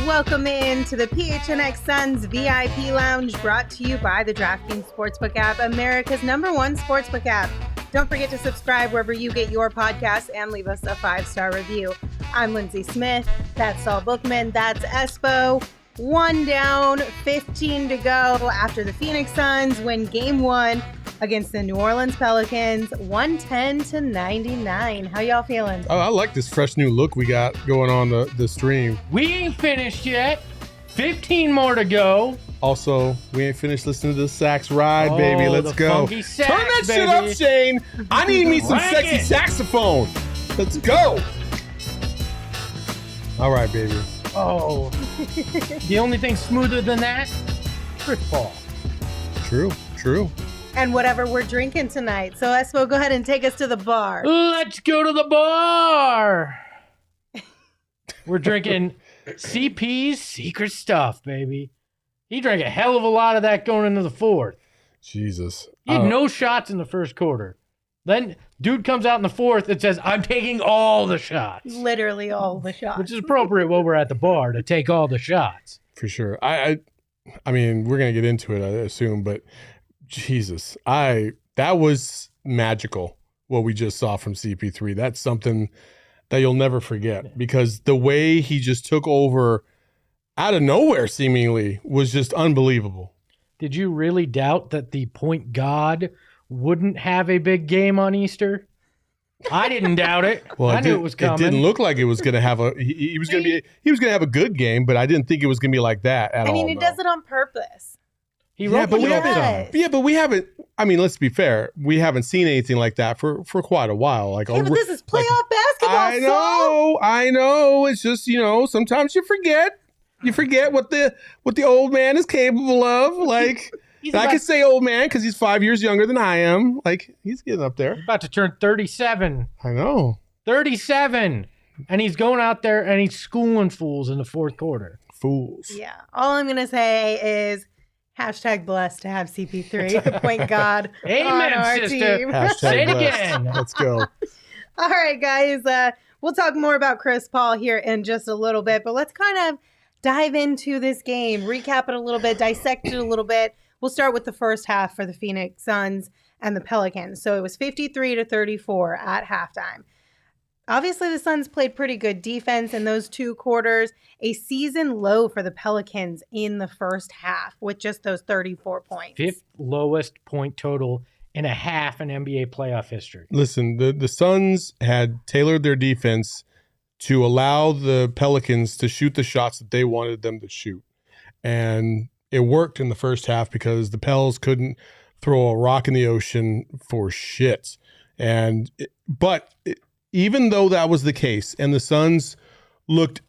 welcome in to the PHNX Suns VIP Lounge, brought to you by the DraftKings Sportsbook app, America's #1 sportsbook app. Don't forget to subscribe wherever you get your podcasts and leave us a 5-star review. I'm Lindsay Smith. That's Saul Bookman. That's Espo. 1 down, 15 to go after the Phoenix Suns win Game 1 against the New Orleans Pelicans, 110-99. How y'all feeling? Oh, I like this fresh new look we got going on the stream. We ain't finished yet. 15 more to go. Also, we ain't finished listening to the sax ride, baby. Let's go. Sax, turn that baby. shit up, Shane. I need me some Rank sexy it. saxophone. Let's go. All right, baby. Oh. The only thing smoother than that, Chris Paul. True. And whatever we're drinking tonight. So, Espo, go ahead and take us to the bar. Let's go to the bar. We're drinking CP's secret stuff, baby. He drank a hell of a lot of that going into the fourth. Jesus. He had no shots in the first quarter. Then dude comes out in the fourth and says, I'm taking all the shots. Literally all the shots. Which is appropriate while we're at the bar to take all the shots. For sure. I mean, we're gonna get into it, I assume, but Jesus, that was magical what we just saw from CP3. That's something that you'll never forget, because the way he just took over out of nowhere seemingly was just unbelievable. Did you really doubt that the point god wouldn't have a big game on Easter? I didn't doubt it. Well, I knew it was coming. It didn't look like it was going to have he was going to have a good game, but I didn't think it was going to be like that at all. I mean, he does it on purpose. He wrote but the we notes haven't. on it. Yeah, but we haven't. I mean, let's be fair. We haven't seen anything like that for quite a while. Like, Yeah, but this is playoff basketball. I know. It's just, sometimes you forget. You forget what the old man is capable of. Like, I can say old man because he's 5 years younger than I am. Like, he's getting up there. About to turn 37. I know. 37. And he's going out there and he's schooling fools in the fourth quarter. Fools. Yeah. All I'm going to say is #blessed to have CP3, the point god, Amen, on our sister. team. Say it blessed. again. Let's go. All right, guys. We'll talk more about Chris Paul here in just a little bit, but let's kind of dive into this game, recap it a little bit, dissect it a little bit. We'll start with the first half for the Phoenix Suns and the Pelicans. So it was 53-34 at halftime. Obviously, the Suns played pretty good defense in those 2 quarters. A season low for the Pelicans in the first half with just those 34 points. 5th lowest point total in a half in NBA playoff history. Listen, the Suns had tailored their defense to allow the Pelicans to shoot the shots that they wanted them to shoot. And it worked in the first half because the Pels couldn't throw a rock in the ocean for shit. But even though that was the case and the Suns looked,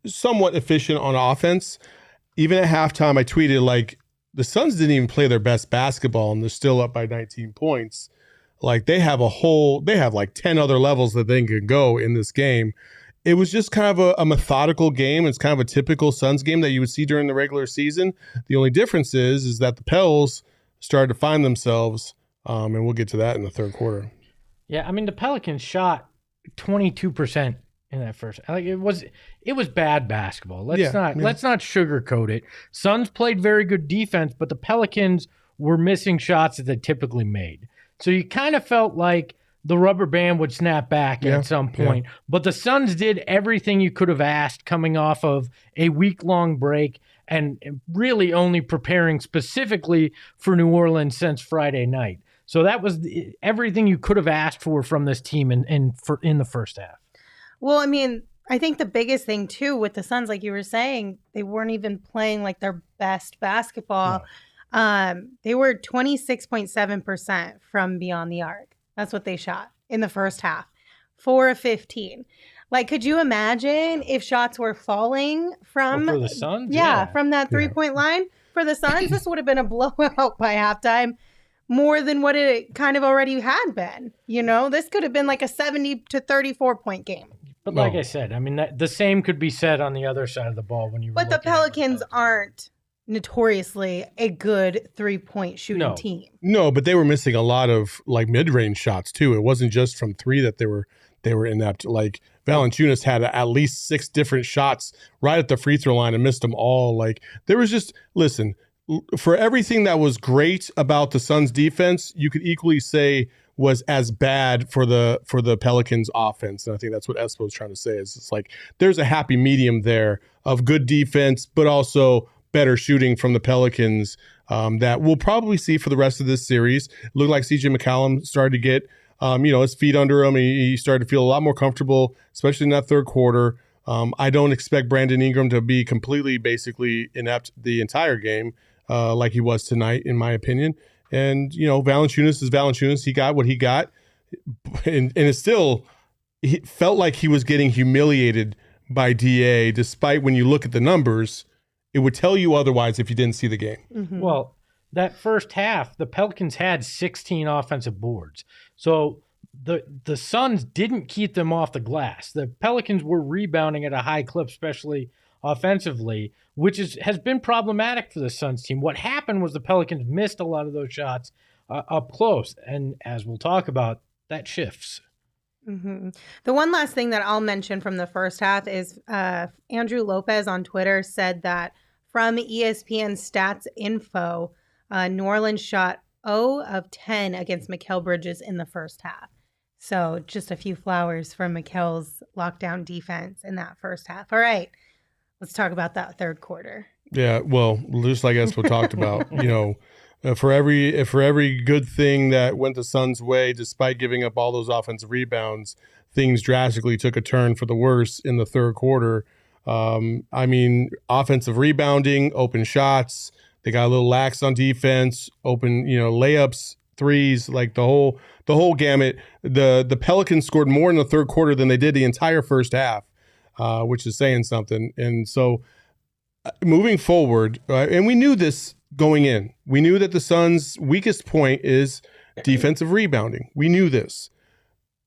somewhat efficient on offense, even at halftime, I tweeted, like, the Suns didn't even play their best basketball and they're still up by 19 points. Like, they have like 10 other levels that they can go in this game. It was just kind of a methodical game. It's kind of a typical Suns game that you would see during the regular season. The only difference is that the Pels started to find themselves, and we'll get to that in the third quarter. Yeah, I mean, the Pelicans shot 22% in that first. Like, it was bad basketball. Let's not sugarcoat it. Suns played very good defense, but the Pelicans were missing shots that they typically made. So you kind of felt like the rubber band would snap back at some point. But the Suns did everything you could have asked coming off of a week-long break and really only preparing specifically for New Orleans since Friday night. So that was everything you could have asked for from this team in the first half. Well, I mean, I think the biggest thing, too, with the Suns, like you were saying, they weren't even playing like their best basketball. No. They were 26.7% from beyond the arc. That's what they shot in the first half. 4 of 15. Like, could you imagine if shots were falling from for the Suns? Yeah, from that 3-point line for the Suns? This would have been a blowout by halftime, more than what it kind of already had been. This could have been like a 70-34 point game. But like I said, I mean, the same could be said on the other side of the ball when you. But the Pelicans aren't notoriously a good 3-point shooting team. No, but they were missing a lot of like mid-range shots too. It wasn't just from 3 that they were inept. Like Valanciunas had at least 6 different shots right at the free throw line and missed them all. Like, there was just, listen, for everything that was great about the Suns defense, you could equally say was as bad for the Pelicans offense. And I think that's what Espo was trying to say, is it's like there's a happy medium there of good defense, but also better shooting from the Pelicans that we'll probably see for the rest of this series. It looked like CJ McCollum started to get his feet under him. He started to feel a lot more comfortable, especially in that third quarter. I don't expect Brandon Ingram to be completely basically inept the entire game like he was tonight, in my opinion. And, Valanciunas is Valanciunas. He got what he got. And it still he felt like he was getting humiliated by DA, despite when you look at the numbers, it would tell you otherwise if you didn't see the game. Mm-hmm. Well, that first half, the Pelicans had 16 offensive boards. So the Suns didn't keep them off the glass. The Pelicans were rebounding at a high clip, especially offensively, which has been problematic for the Suns team. What happened was the Pelicans missed a lot of those shots up close. And as we'll talk about, that shifts. Mm-hmm. The one last thing that I'll mention from the first half is Andrew Lopez on Twitter said that from ESPN Stats Info, New Orleans shot 0 of 10 against Mikal Bridges in the first half. So just a few flowers for Mikal's lockdown defense in that first half. All right, let's talk about that third quarter. Yeah, well, just like Espo talked about, for every good thing that went the Suns' way, despite giving up all those offensive rebounds, things drastically took a turn for the worse in the third quarter. Offensive rebounding, open shots, they got a little lax on defense, open, layups, threes, like the whole gamut. The Pelicans scored more in the third quarter than they did the entire first half, which is saying something. And so moving forward, and we knew this going in, we knew that the Suns' weakest point is defensive rebounding. We knew this.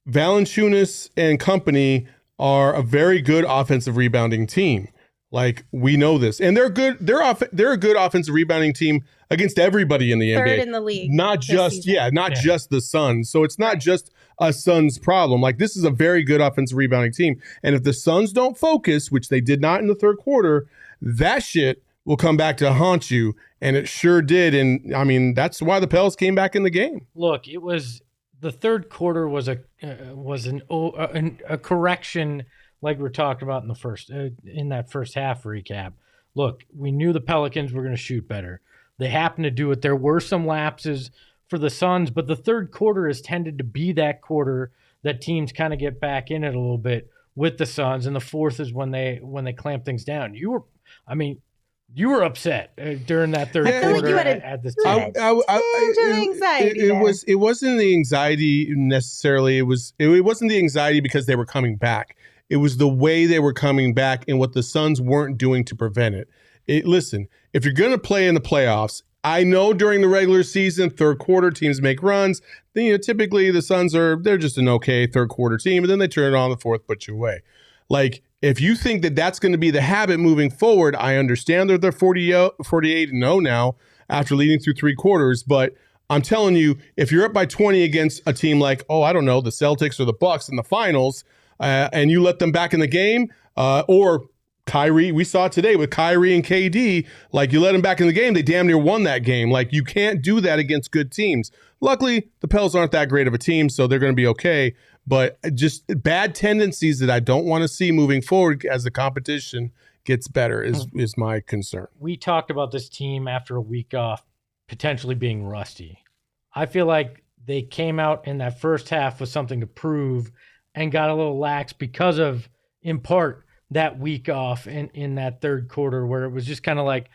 Valanciunas and company are a very good offensive rebounding team. Like, we know this, and they're good. They're a good offensive rebounding team against everybody in the NBA. Third in the league, not just just the Suns. So it's not just a Suns problem. Like, this is a very good offensive rebounding team, and if the Suns don't focus, which they did not in the third quarter, that shit will come back to haunt you, and it sure did. And that's why the Pels came back in the game. Look, it was the third quarter was a correction. Like we're talking about in that first half recap. Look, we knew the Pelicans were going to shoot better. They happened to do it. There were some lapses for the Suns, but the third quarter has tended to be that quarter that teams kind of get back in it a little bit with the Suns, and the fourth is when they clamp things down. You were upset during that third quarter at this time. Anxiety. It wasn't the anxiety necessarily. It wasn't the anxiety because they were coming back. It was the way they were coming back and what the Suns weren't doing to prevent it. Listen, if you're going to play in the playoffs, I know during the regular season, third quarter teams make runs. Then, typically the Suns they're just an okay third quarter team, and then they turn it on the fourth, put you away. Like, if you think that that's going to be the habit moving forward, I understand that they're 48-0 now after leading through three quarters, but I'm telling you, if you're up by 20 against a team like, the Celtics or the Bucks in the finals, and you let them back in the game, or Kyrie, we saw it today with Kyrie and KD, like, you let them back in the game, they damn near won that game. Like, you can't do that against good teams. Luckily, the Pels aren't that great of a team, so they're going to be okay. But just bad tendencies that I don't want to see moving forward as the competition gets better is my concern. We talked about this team after a week off potentially being rusty. I feel like they came out in that first half with something to prove and got a little lax because of, in part, that week off in that third quarter, where it was just kind of like,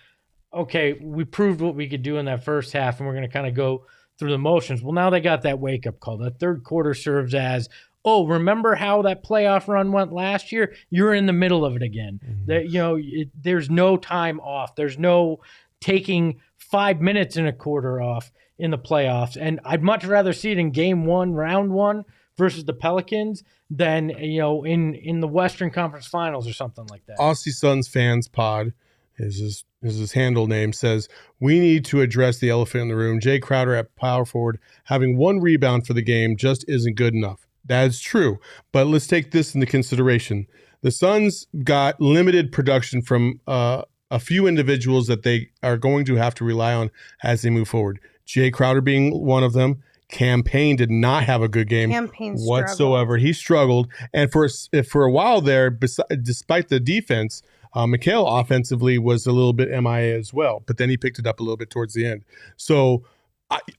okay, we proved what we could do in that first half, and we're going to kind of go through the motions. Well, now they got that wake-up call. That third quarter serves as, remember how that playoff run went last year? You're in the middle of it again. Mm-hmm. There's no time off. There's no taking 5 minutes in a quarter off in the playoffs. And I'd much rather see it in game one, round one, versus the Pelicans than, in the Western Conference Finals or something like that. Aussie Suns Fans Pod is his handle name, says, we need to address the elephant in the room. Jay Crowder at power forward having one rebound for the game just isn't good enough. That is true. But let's take this into consideration. The Suns got limited production from a few individuals that they are going to have to rely on as they move forward. Jay Crowder being one of them. Cam Payne did not have a good game whatsoever. He struggled. And for a while there, despite the defense, Mikal offensively was a little bit MIA as well. But then he picked it up a little bit towards the end. So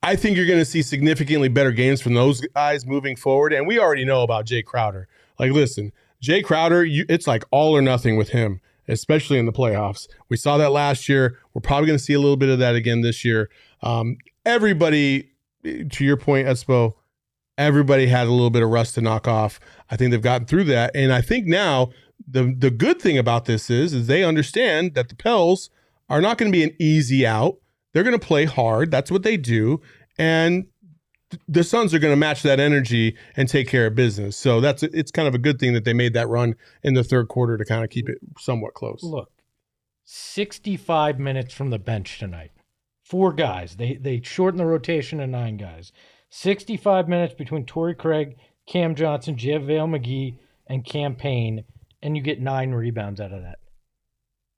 I think you're going to see significantly better games from those guys moving forward. And we already know about Jay Crowder. Like, listen, Jay Crowder, it's like all or nothing with him, especially in the playoffs. We saw that last year. We're probably going to see a little bit of that again this year. Everybody, to your point, Espo, everybody had a little bit of rust to knock off. I think they've gotten through that. And I think now the good thing about this is they understand that the Pels are not going to be an easy out. They're going to play hard. That's what they do. And the Suns are going to match that energy and take care of business. So it's kind of a good thing that they made that run in the third quarter to kind of keep it somewhat close. Look, 65 minutes from the bench tonight. 4 guys. They shortened the rotation to 9 guys. 65 minutes between Torrey Craig, Cam Johnson, JaVale McGee, and Cam Payne, and you get 9 rebounds out of that.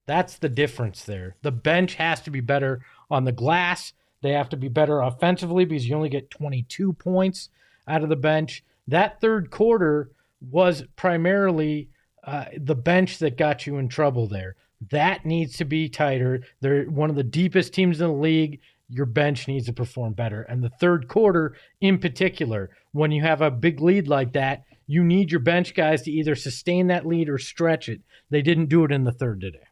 That's the difference there. The bench has to be better on the glass. They have to be better offensively because you only get 22 points out of the bench. That third quarter was primarily the bench that got you in trouble there. That needs to be tighter. They're one of the deepest teams in the league. Your bench needs to perform better. And the third quarter in particular, when you have a big lead like that, you need your bench guys to either sustain that lead or stretch it. They didn't do it in the third today.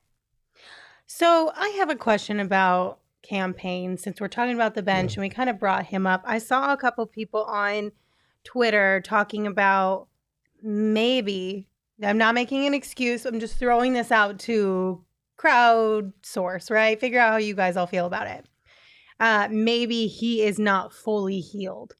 So I have a question about Cam Payne, since we're talking about the bench and we kind of brought him up. I saw a couple people on Twitter talking about maybe, I'm not making an excuse, I'm just throwing this out to crowdsource, right? Figure out how you guys all feel about it. Maybe he is not fully healed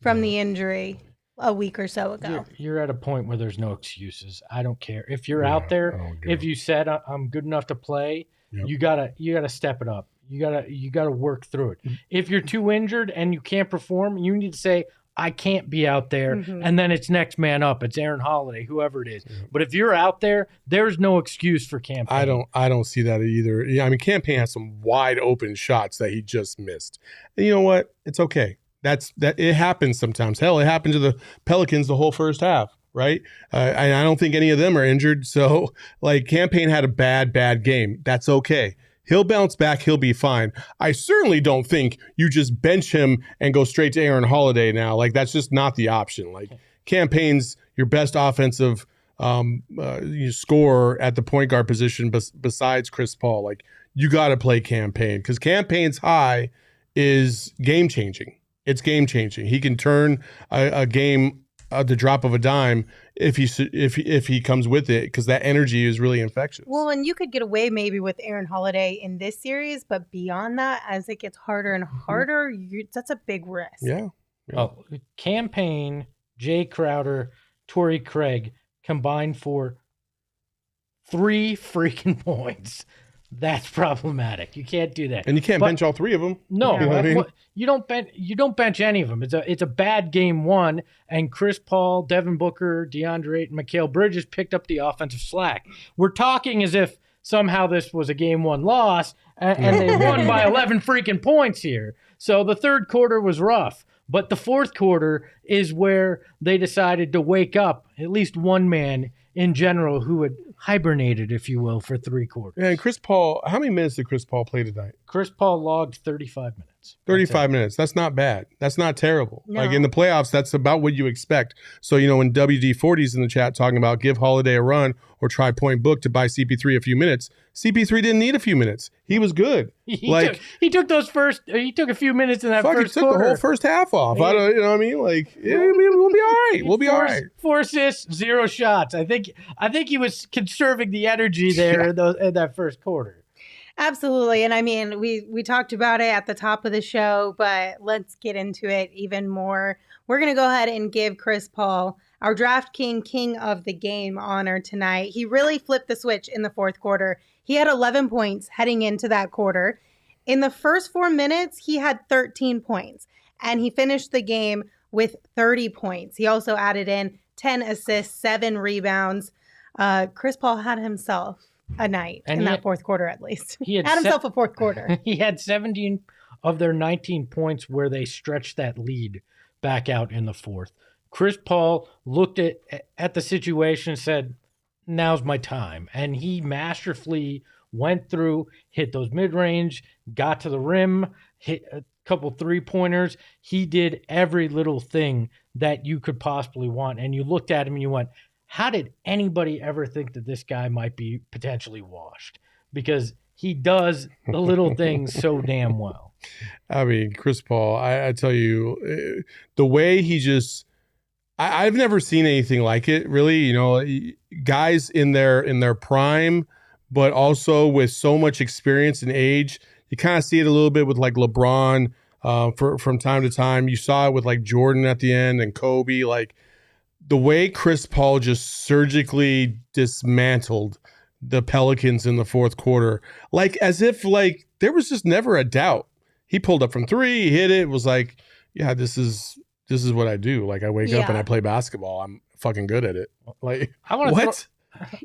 from the injury a week or so ago. You're at a point where there's no excuses. I don't care. If you're out there, if you said I'm good enough to play, you gotta step it up. You gotta work through it. If you're too injured and you can't perform, you need to say, I can't be out there, and then it's next man up. It's Aaron Holiday, whoever it is. But if you're out there, there's no excuse for Cam Payne. I don't see that either. Yeah, I mean, Cam Payne has some wide open shots that he just missed. And you know what? It's okay. That it happens sometimes. Hell, it happened to the Pelicans the whole first half, right? And I don't think any of them are injured. So, like, Cam Payne had a bad game. That's okay. He'll bounce back. He'll be fine. I certainly don't think you just bench him and go straight to Aaron Holiday now. Like, that's just not the option. Like, Cam Payne's your best offensive scorer at the point guard position besides Chris Paul. Like, you got to play Cam Payne because Cam Payne's high is game-changing. It's game-changing. He can turn a game at the drop of a dime if he comes with it, because that energy is really infectious. Well, and you could get away maybe with Aaron Holiday in this series, but beyond that, as it gets harder and harder, that's a big risk. Yeah. Oh, Cam Payne, Jay Crowder, Torrey Craig combined for 3 freaking points. That's problematic. You can't do that, and you can't bench all 3 of them. No, you know what I mean? You don't bench any of them. It's a bad game one, and Chris Paul, Devin Booker, Deandre Ayton, Mikal Bridges picked up the offensive slack. We're talking as if somehow this was a game 1 loss, and they won by 11 freaking points here. So the third quarter was rough, but the fourth quarter is where they decided to wake up at least one man in general who had hibernated, if you will, for 3 quarters. Yeah, and Chris Paul, how many minutes did Chris Paul play tonight? Chris Paul logged 35 minutes. 35 minutes. That's not bad. That's not terrible. No. Like, in the playoffs, that's about what you expect. So, when WD-40's in the chat talking about give Holiday a run or try point book to buy CP3 a few minutes, CP3 didn't need a few minutes. He was good. He took a few minutes in that first quarter. He took the whole first half off. You know what I mean? Like, we'll be all right. We'll be all right. 4 assists, 0 shots. I think he was conserving the energy there in that first quarter. Absolutely. And I mean, we talked about it at the top of the show, but let's get into it even more. We're going to go ahead and give Chris Paul, our DraftKings King of the Game honor tonight. He really flipped the switch in the fourth quarter. He had 11 points heading into that quarter. In the first 4 minutes, he had 13 points, and he finished the game with 30 points. He also added in 10 assists, 7 rebounds. Chris Paul had himself a night in that fourth quarter, at least. He had himself a fourth quarter. He had 17 of their 19 points where they stretched that lead back out in the fourth. Chris Paul looked at the situation and said, now's my time. And he masterfully went through, hit those mid-range, got to the rim, hit a couple three-pointers. He did every little thing that you could possibly want. And you looked at him and you went, how did anybody ever think that this guy might be potentially washed? Because he does the little things so damn well. I mean, Chris Paul, I tell you, the way he just, I've never seen anything like it, really. You know, guys in their prime, but also with so much experience and age. You kind of see it a little bit with like LeBron from time to time. You saw it with like Jordan at the end and Kobe. Like the way Chris Paul just surgically dismantled the Pelicans in the fourth quarter, like as if like there was just never a doubt. He pulled up from three, he hit it. It was like, yeah, this is what I do. Like I wake up and I play basketball. I'm fucking good at it. Like what?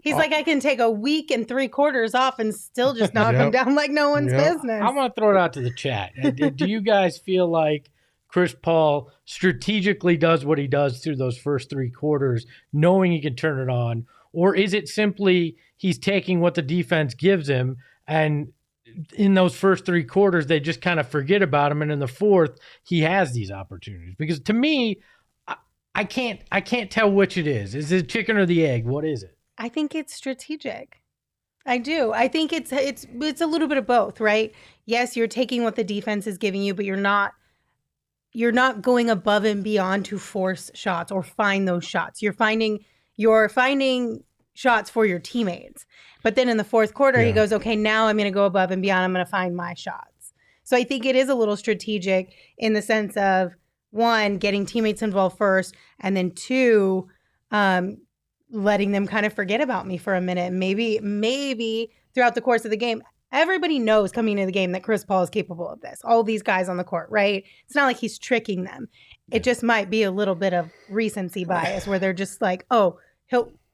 He's like, I can take a week and 3 quarters off and still just knock him down like no one's business. I want to throw it out to the chat. Do you guys feel like Chris Paul strategically does what he does through those first 3 quarters, knowing he can turn it on? Or is it simply he's taking what the defense gives him, and in those first 3 quarters, they just kind of forget about him, and in the fourth, he has these opportunities? Because to me, I can't tell which it is. Is it chicken or the egg? What is it? I think it's strategic. I do. I think it's a little bit of both, right? Yes, you're taking what the defense is giving you, but you're not going above and beyond to force shots or find those shots. You're finding shots for your teammates. But then in the fourth quarter, he goes, okay, now I'm going to go above and beyond. I'm going to find my shots. So I think it is a little strategic in the sense of, 1, getting teammates involved first, and then 2, letting them kind of forget about me for a minute. Maybe throughout the course of the game, everybody knows coming into the game that Chris Paul is capable of this. All these guys on the court, right? It's not like he's tricking them. It just might be a little bit of recency bias where they're just like, oh,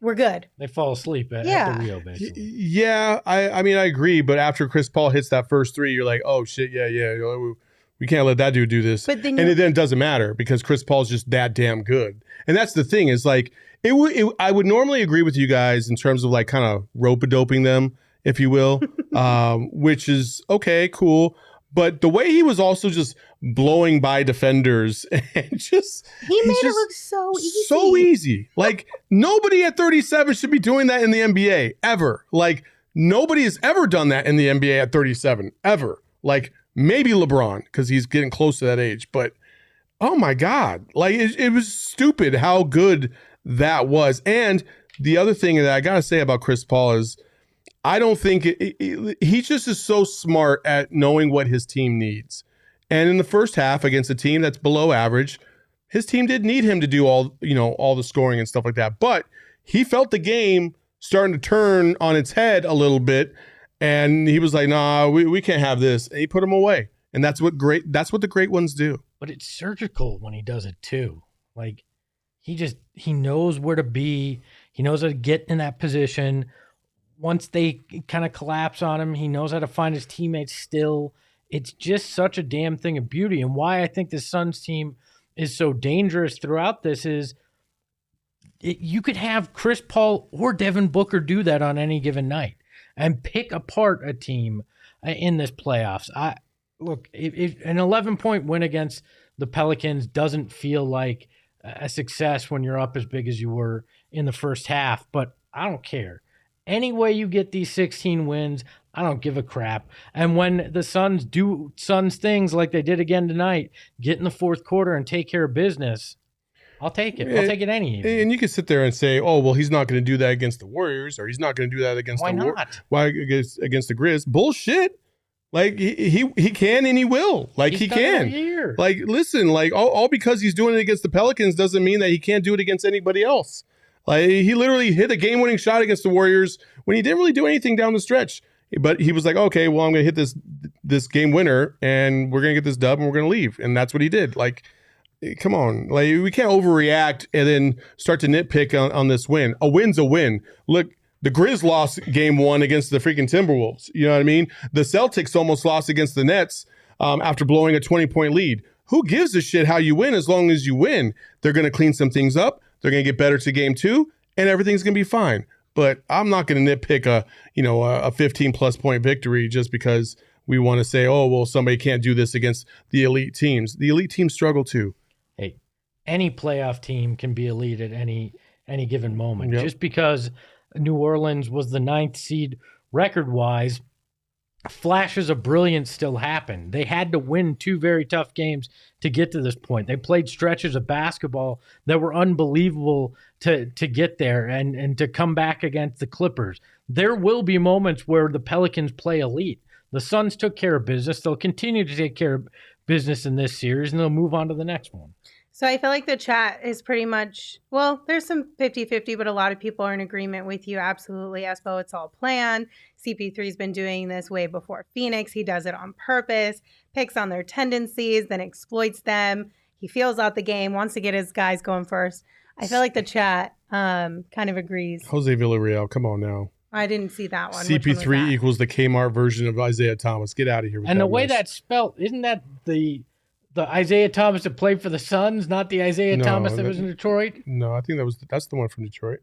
we're good. They fall asleep at the wheel, basically. Yeah, I mean, I agree. But after Chris Paul hits that first 3, you're like, oh, shit, yeah. We can't let that dude do this. But then it doesn't matter because Chris Paul's just that damn good. And that's the thing is like, I would normally agree with you guys in terms of like kind of rope-a-doping them, if you will, which is okay, cool. But the way he was also just blowing by defenders and just he made it look so easy. So easy. Like nobody at 37 should be doing that in the NBA ever. Like nobody has ever done that in the NBA at 37 ever. Like maybe LeBron because he's getting close to that age. But oh my God, like it was stupid how good that was. And the other thing that I got to say about Chris Paul is I don't think he just is so smart at knowing what his team needs. And in the first half against a team that's below average, his team did need him to do all the scoring and stuff like that. But he felt the game starting to turn on its head a little bit. And he was like, nah, we can't have this. And he put him away. And that's what the great ones do. But it's surgical when he does it too. Like he knows where to be. He knows how to get in that position. Once they kind of collapse on him, he knows how to find his teammates still. It's just such a damn thing of beauty. And why I think the Suns team is so dangerous throughout this is you could have Chris Paul or Devin Booker do that on any given night and pick apart a team in this playoffs. Look, if an 11-point win against the Pelicans doesn't feel like a success when you're up as big as you were in the first half, but I don't care. Any way you get these 16 wins, I don't give a crap. And when the Suns do Suns things like they did again tonight, get in the fourth quarter and take care of business, I'll take it. I'll take it any evening. And you can sit there and say, oh, well, he's not going to do that against the Warriors, or he's not going to do that against against the Grizz. Bullshit. Like he can and he will. Like he can. Like listen, like all because he's doing it against the Pelicans doesn't mean that he can't do it against anybody else. Like he literally hit a game-winning shot against the Warriors when he didn't really do anything down the stretch. But he was like, okay, well, I'm going to hit this game winner and we're going to get this dub and we're going to leave. And that's what he did. Like come on. Like, we can't overreact and then start to nitpick on this win. A win's a win. Look, the Grizz lost game 1 against the freaking Timberwolves. You know what I mean? The Celtics almost lost against the Nets after blowing a 20-point lead. Who gives a shit how you win as long as you win? They're going to clean some things up. They're going to get better to game 2, and everything's going to be fine. But I'm not going to nitpick a 15-plus point victory just because we want to say, oh, well, somebody can't do this against the elite teams. The elite teams struggle too. Hey, any playoff team can be elite at any given moment. Yep. Just because New Orleans was the 9th seed record-wise, flashes of brilliance still happen. They had to win 2 very tough games to get to this point. They played stretches of basketball that were unbelievable to get there and to come back against the Clippers. There will be moments where the Pelicans play elite. The Suns took care of business. They'll continue to take care of business in this series, and they'll move on to the next one. So I feel like the chat is pretty much, well, there's some 50-50, but a lot of people are in agreement with you. Absolutely, Espo, it's all planned. CP3's been doing this way before Phoenix. He does it on purpose, picks on their tendencies, then exploits them. He feels out the game, wants to get his guys going first. I feel like the chat kind of agrees. Jose Villarreal, come on now. I didn't see that one. CP3 equals the Kmart version of Isaiah Thomas. Get out of here with and that the way mess. that's spelled, isn't that the Isaiah Thomas that played for the Suns, not the Isaiah Thomas that was in Detroit? No, I think that's the one from Detroit.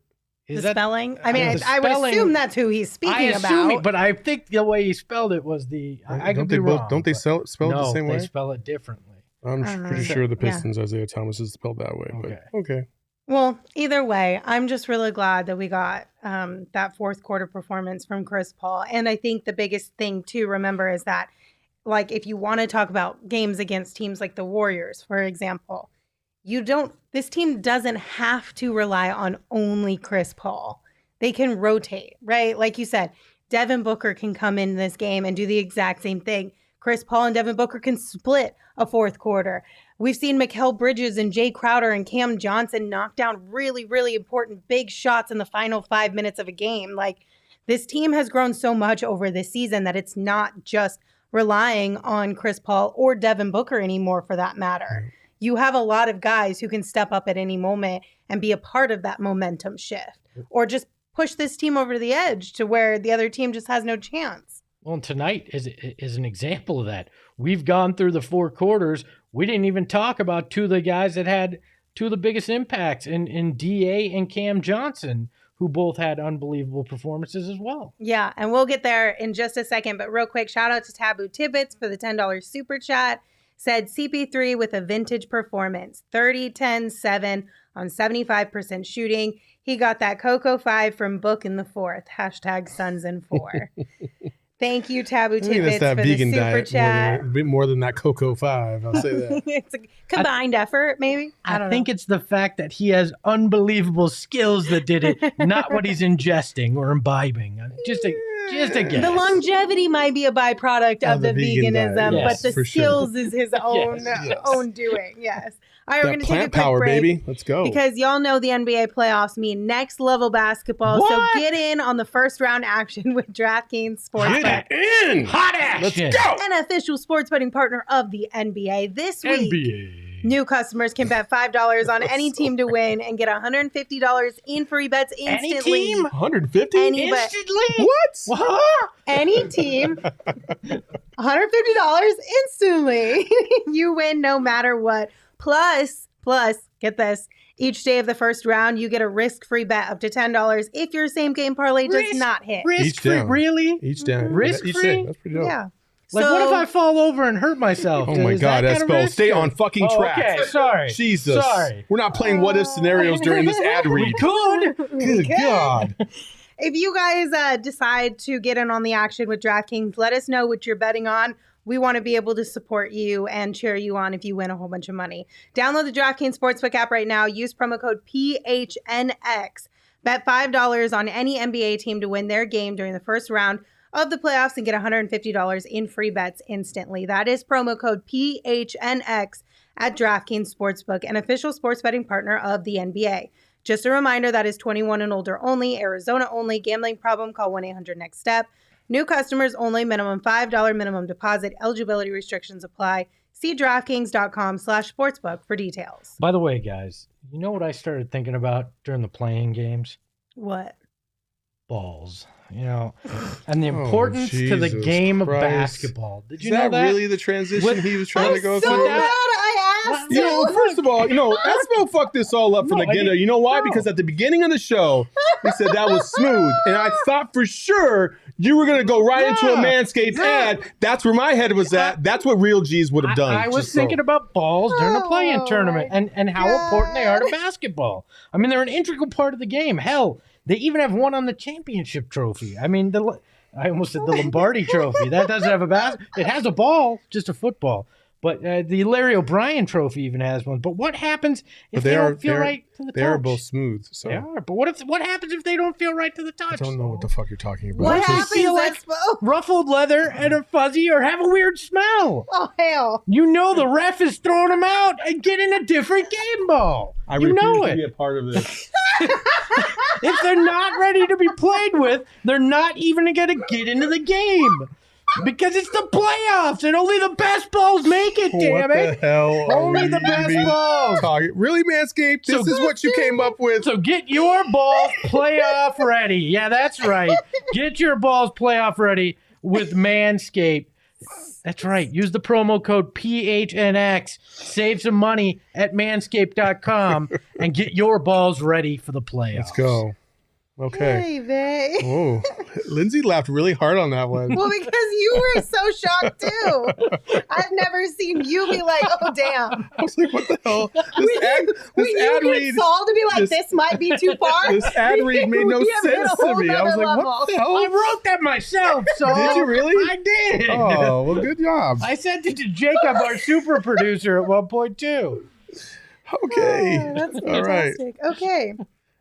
Is the spelling? I mean, I would assume that's who he's speaking about. But I think the way he spelled it was I could be wrong. Don't they spell it the same way? No, they spell it differently. I'm pretty sure the Pistons Isaiah Thomas is spelled that way. Okay. But okay. Well, either way, I'm just really glad that we got that fourth quarter performance from Chris Paul. And I think the biggest thing to remember is that, like, if you want to talk about games against teams like the Warriors, for example, this team doesn't have to rely on only Chris Paul. They can rotate, right? Like you said, Devin Booker can come in this game and do the exact same thing. Chris Paul and Devin Booker can split a fourth quarter. We've seen Mikal Bridges and Jay Crowder and Cam Johnson knock down really, really important big shots in the final 5 minutes of a game. Like, this team has grown so much over this season that it's not just relying on Chris Paul or Devin Booker anymore, for that matter. You have a lot of guys who can step up at any moment and be a part of that momentum shift, or just push this team over the edge to where the other team just has no chance. Well, and tonight is an example of that. We've gone through the 4 quarters. We didn't even talk about 2 of the guys that had 2 of the biggest impacts in DA and Cam Johnson, who both had unbelievable performances as well. Yeah, and we'll get there in just a second. But real quick, shout out to Taboo Tibbets for the $10 super chat. Said CP3 with a vintage performance, 30, 10, 7 on 75% shooting. He got that Coco 5 from Book in the 4th. # Suns in 4. Thank you, Taboo Tidbits, for the super chat. A bit more than that Coco 5. I'll say that. It's a combined effort, maybe. I don't know. think it's the fact that he has unbelievable skills that did it, not what he's ingesting or imbibing. Just a guess. The longevity might be a byproduct of the veganism, yes, but the skills is his own own doing. Yes. All right, we're going to take a quick power, break, baby. Let's go. Because y'all know the NBA playoffs mean next level basketball. What? So get in on the first round action with DraftKings Sportsbook. Get in. Hot action. Let's go. An official sports betting partner of the NBA. This week, new customers can bet $5 on any team to win and get $150 in free bets instantly. Any team? 150? Instantly? What? Any team, $150 instantly. You win no matter what. Plus, get this. Each day of the first round, you get a risk-free bet up to $10 if your same-game parlay does not hit. Risk-free? Really? Each down. Risk-free? That's pretty dope. Yeah. Like, what if I fall over and hurt myself? Oh, my God, Espo. Stay on fucking track. Okay, sorry. Jesus. Sorry. We're not playing what-if scenarios during this ad read. Good God. If you guys decide to get in on the action with DraftKings, let us know what you're betting on. We want to be able to support you and cheer you on if you win a whole bunch of money. Download the DraftKings Sportsbook app right now. Use promo code PHNX. Bet $5 on any NBA team to win their game during the first round of the playoffs and get $150 in free bets instantly. That is promo code PHNX at DraftKings Sportsbook, an official sports betting partner of the NBA. Just a reminder, that is 21 and older only, Arizona only. Gambling problem, call 1-800-NEXT-STEP. New customers only, minimum $5 minimum deposit. Eligibility restrictions apply. See DraftKings.com/sportsbook for details. By the way, guys, you know what I started thinking about during the playing games? What? Balls. And the importance to the game of basketball. Did you know that? Is that really the transition he was trying to go through? I'm so glad I asked you. First of all, Espo fucked this all up from the beginning. You know why? Because at the beginning of the show, he said that was smooth. And I thought for sure you were going to go right into a Manscaped ad. That's where my head was at. That's what real G's would have done. I was thinking about balls during the play-in tournament and how important they are to basketball. I mean, they're an integral part of the game. Hell, they even have one on the championship trophy. I mean, I almost said the Lombardi trophy. That doesn't have a basket. It has a ball, just a football. But the Larry O'Brien trophy even has one. But what happens if they don't feel right to the touch? They are both smooth. So. They are. But what happens if they don't feel right to the touch? I don't know what the fuck you're talking about. What happens if ruffled leather and a fuzzy or have a weird smell? Oh, hell. The ref is throwing them out and getting a different game ball. I refuse to be a part of this. If they're not ready to be played with, they're not even going to get into the game. Because it's the playoffs and only the best balls make it, damn it. What the hell? Only the best balls. Really, Manscaped? This is what you came up with. So get your balls playoff ready. Yeah, that's right. Get your balls playoff ready with Manscaped. That's right. Use the promo code PHNX. Save some money at manscaped.com and get your balls ready for the playoffs. Let's go. Okay. Hey, babe. Oh, Lindsay laughed really hard on that one. Well, because you were so shocked too. I've never seen you be like, "Oh, damn." I was like, "What the hell?" This ad read. Saul to be like, "This might be too far." This ad read made no sense to me. I was like, level. "What the hell?" I wrote that myself. Saul. Did you really? I did. Oh, well, good job. I sent it to Jacob, our super producer, at one point too. Okay. Oh, that's fantastic. All right. Okay.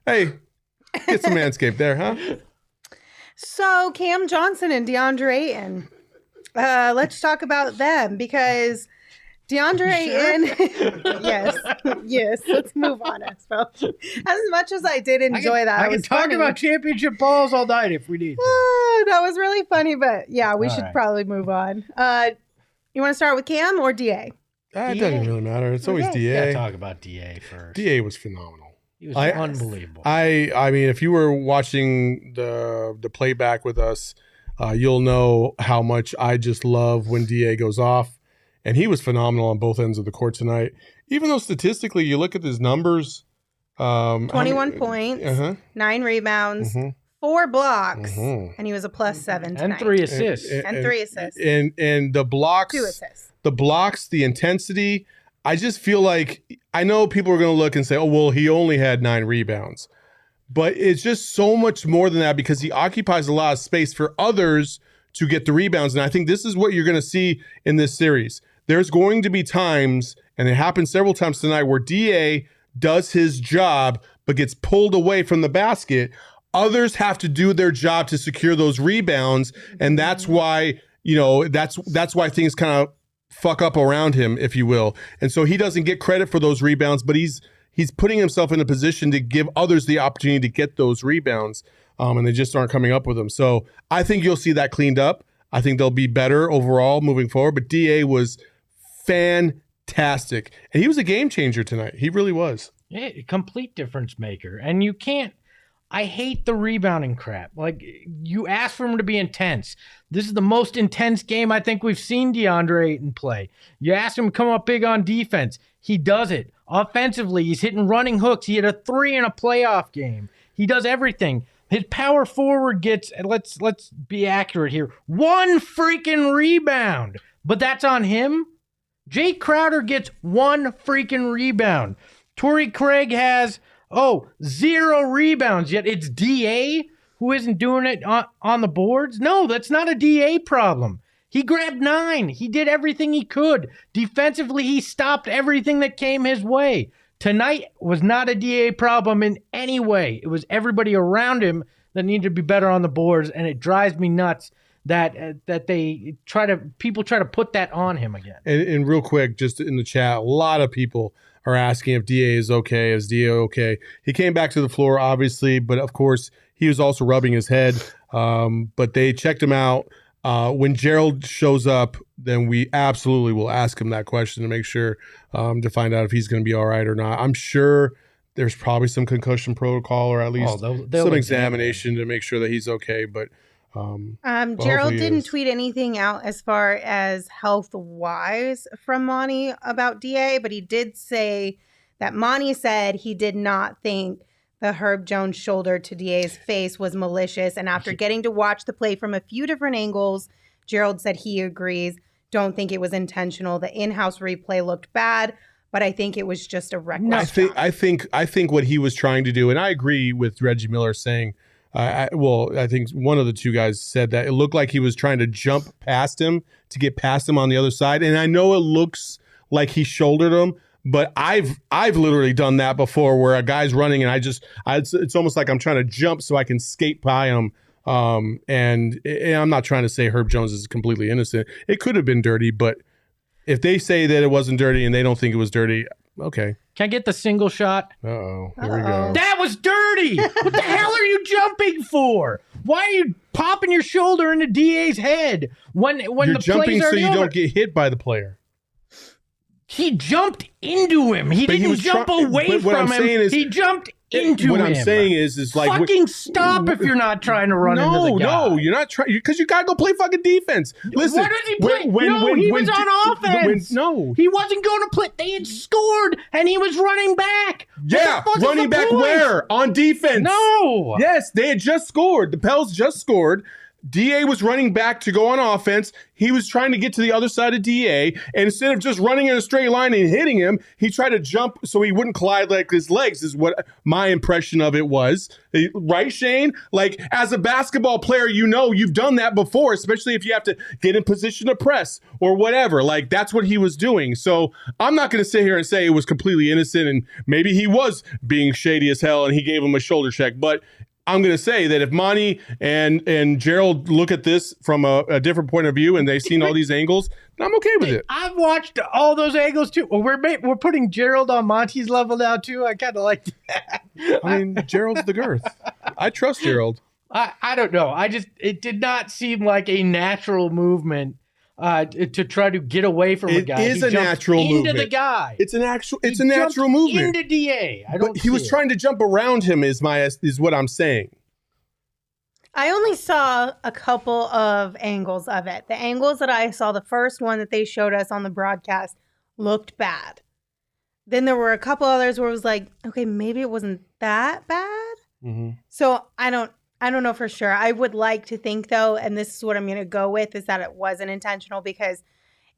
Hey. Get some Manscaped there, huh? So Cam Johnson and Deandre Ayton. Let's talk about them because Deandre Ayton. yes. Let's move on, Espo. As much as I did enjoy that, I can talk about championship balls all night if we need to. That was really funny, but yeah, we should probably move on. You want to start with Cam or DA? It doesn't really matter. It's always DA. Yeah, talk about DA first. DA was phenomenal. He was unbelievable. I mean, if you were watching the playback with us, you'll know how much I just love when DA goes off. And he was phenomenal on both ends of the court tonight. Even though statistically, you look at his numbers. 21 points, 9 rebounds, 4 blocks, and he was a +7 tonight. And 3 assists. And 3 assists. And the blocks. 2 assists. The blocks, the intensity. I just feel like, I know people are going to look and say, oh, well, he only had 9 rebounds. But it's just so much more than that because he occupies a lot of space for others to get the rebounds. And I think this is what you're going to see in this series. There's going to be times, and it happened several times tonight, where DA does his job but gets pulled away from the basket. Others have to do their job to secure those rebounds. And that's why, that's why things kind of fuck up around him, if you will. And so he doesn't get credit for those rebounds, but he's putting himself in a position to give others the opportunity to get those rebounds, and they just aren't coming up with them. So I think you'll see that cleaned up. I think they'll be better overall moving forward, but DA was fantastic. And he was a game changer tonight. He really was. Yeah, complete difference maker. And you can't, I hate the rebounding crap. Like, you ask for him to be intense. This is the most intense game I think we've seen Deandre Ayton play. You ask him to come up big on defense. He does it. Offensively, he's hitting running hooks. He hit a 3 in a playoff game. He does everything. His power forward gets, let's be accurate here, 1 freaking rebound. But that's on him. Jay Crowder gets 1 freaking rebound. Torrey Craig has 0 rebounds, yet it's DA who isn't doing it on the boards? No, that's not a DA problem. He grabbed 9. He did everything he could. Defensively, he stopped everything that came his way. Tonight was not a DA problem in any way. It was everybody around him that needed to be better on the boards, and it drives me nuts that people try to put that on him again. And real quick, just in the chat, a lot of people are asking if DA is okay. Is DA okay? He came back to the floor, obviously, but of course, he was also rubbing his head. But they checked him out. When Gerald shows up, then we absolutely will ask him that question to make sure to find out if he's going to be all right or not. I'm sure there's probably some concussion protocol or at least some examination to make sure that he's okay. But Gerald didn't tweet anything out as far as health-wise from Monty about DA, but he did say that Monty said he did not think the Herb Jones shoulder to DA's face was malicious. And after getting to watch the play from a few different angles, Gerald said he agrees. Don't think it was intentional. The in-house replay looked bad, but I think it was just a reckless shot. I think what he was trying to do, and I agree with Reggie Miller saying, I think one of the two guys said that it looked like he was trying to jump past him to get past him on the other side. And I know it looks like he shouldered him, but I've literally done that before where a guy's running and it's almost like I'm trying to jump so I can skate by him. And I'm not trying to say Herb Jones is completely innocent. It could have been dirty, but if they say that it wasn't dirty and they don't think it was dirty, okay. Can I get the single shot? Uh-oh. Here we go. That was dirty. What the hell are you jumping for? Why are you popping your shoulder into DA's head when You're the jumping play's so you over? don't get hit by the player. He jumped into him. He didn't jump away from him. He jumped into him. What I'm saying is like fucking stop if you're not trying to run into the guy. No, you're not trying because you gotta go play fucking defense. Listen, what does he play? He was on offense. He wasn't going to play. They had scored and he was running back. Yeah, running back point? where? On defense. No. Yes, they had just scored. The Pels just scored. DA was running back to go on offense. He was trying to get to the other side of DA, and instead of just running in a straight line and hitting him, he tried to jump so he wouldn't collide like his legs, is what my impression of it was. Right, Shane? Like, as a basketball player, you know you've done that before, especially if you have to get in position to press or whatever. Like, that's what he was doing. So I'm not going to sit here and say it was completely innocent, and maybe he was being shady as hell and he gave him a shoulder check, but I'm going to say that if Monty and Gerald look at this from a different point of view and they've seen all these angles, I'm okay with it. I've watched all those angles too. Well, we're putting Gerald on Monty's level now too. I kind of like that. I mean, Gerald's the girth. I trust Gerald. I don't know. It did not seem like a natural movement to try to get away from a guy. It is a natural movement. Into the guy. It's a natural movement. Into DA. He was trying to jump around him is what I'm saying. I only saw a couple of angles of it. The angles that I saw, the first one that they showed us on the broadcast looked bad. Then there were a couple others where it was like, okay, maybe it wasn't that bad. Mm-hmm. So I don't know for sure. I would like to think, though, and this is what I'm going to go with, is that it wasn't intentional, because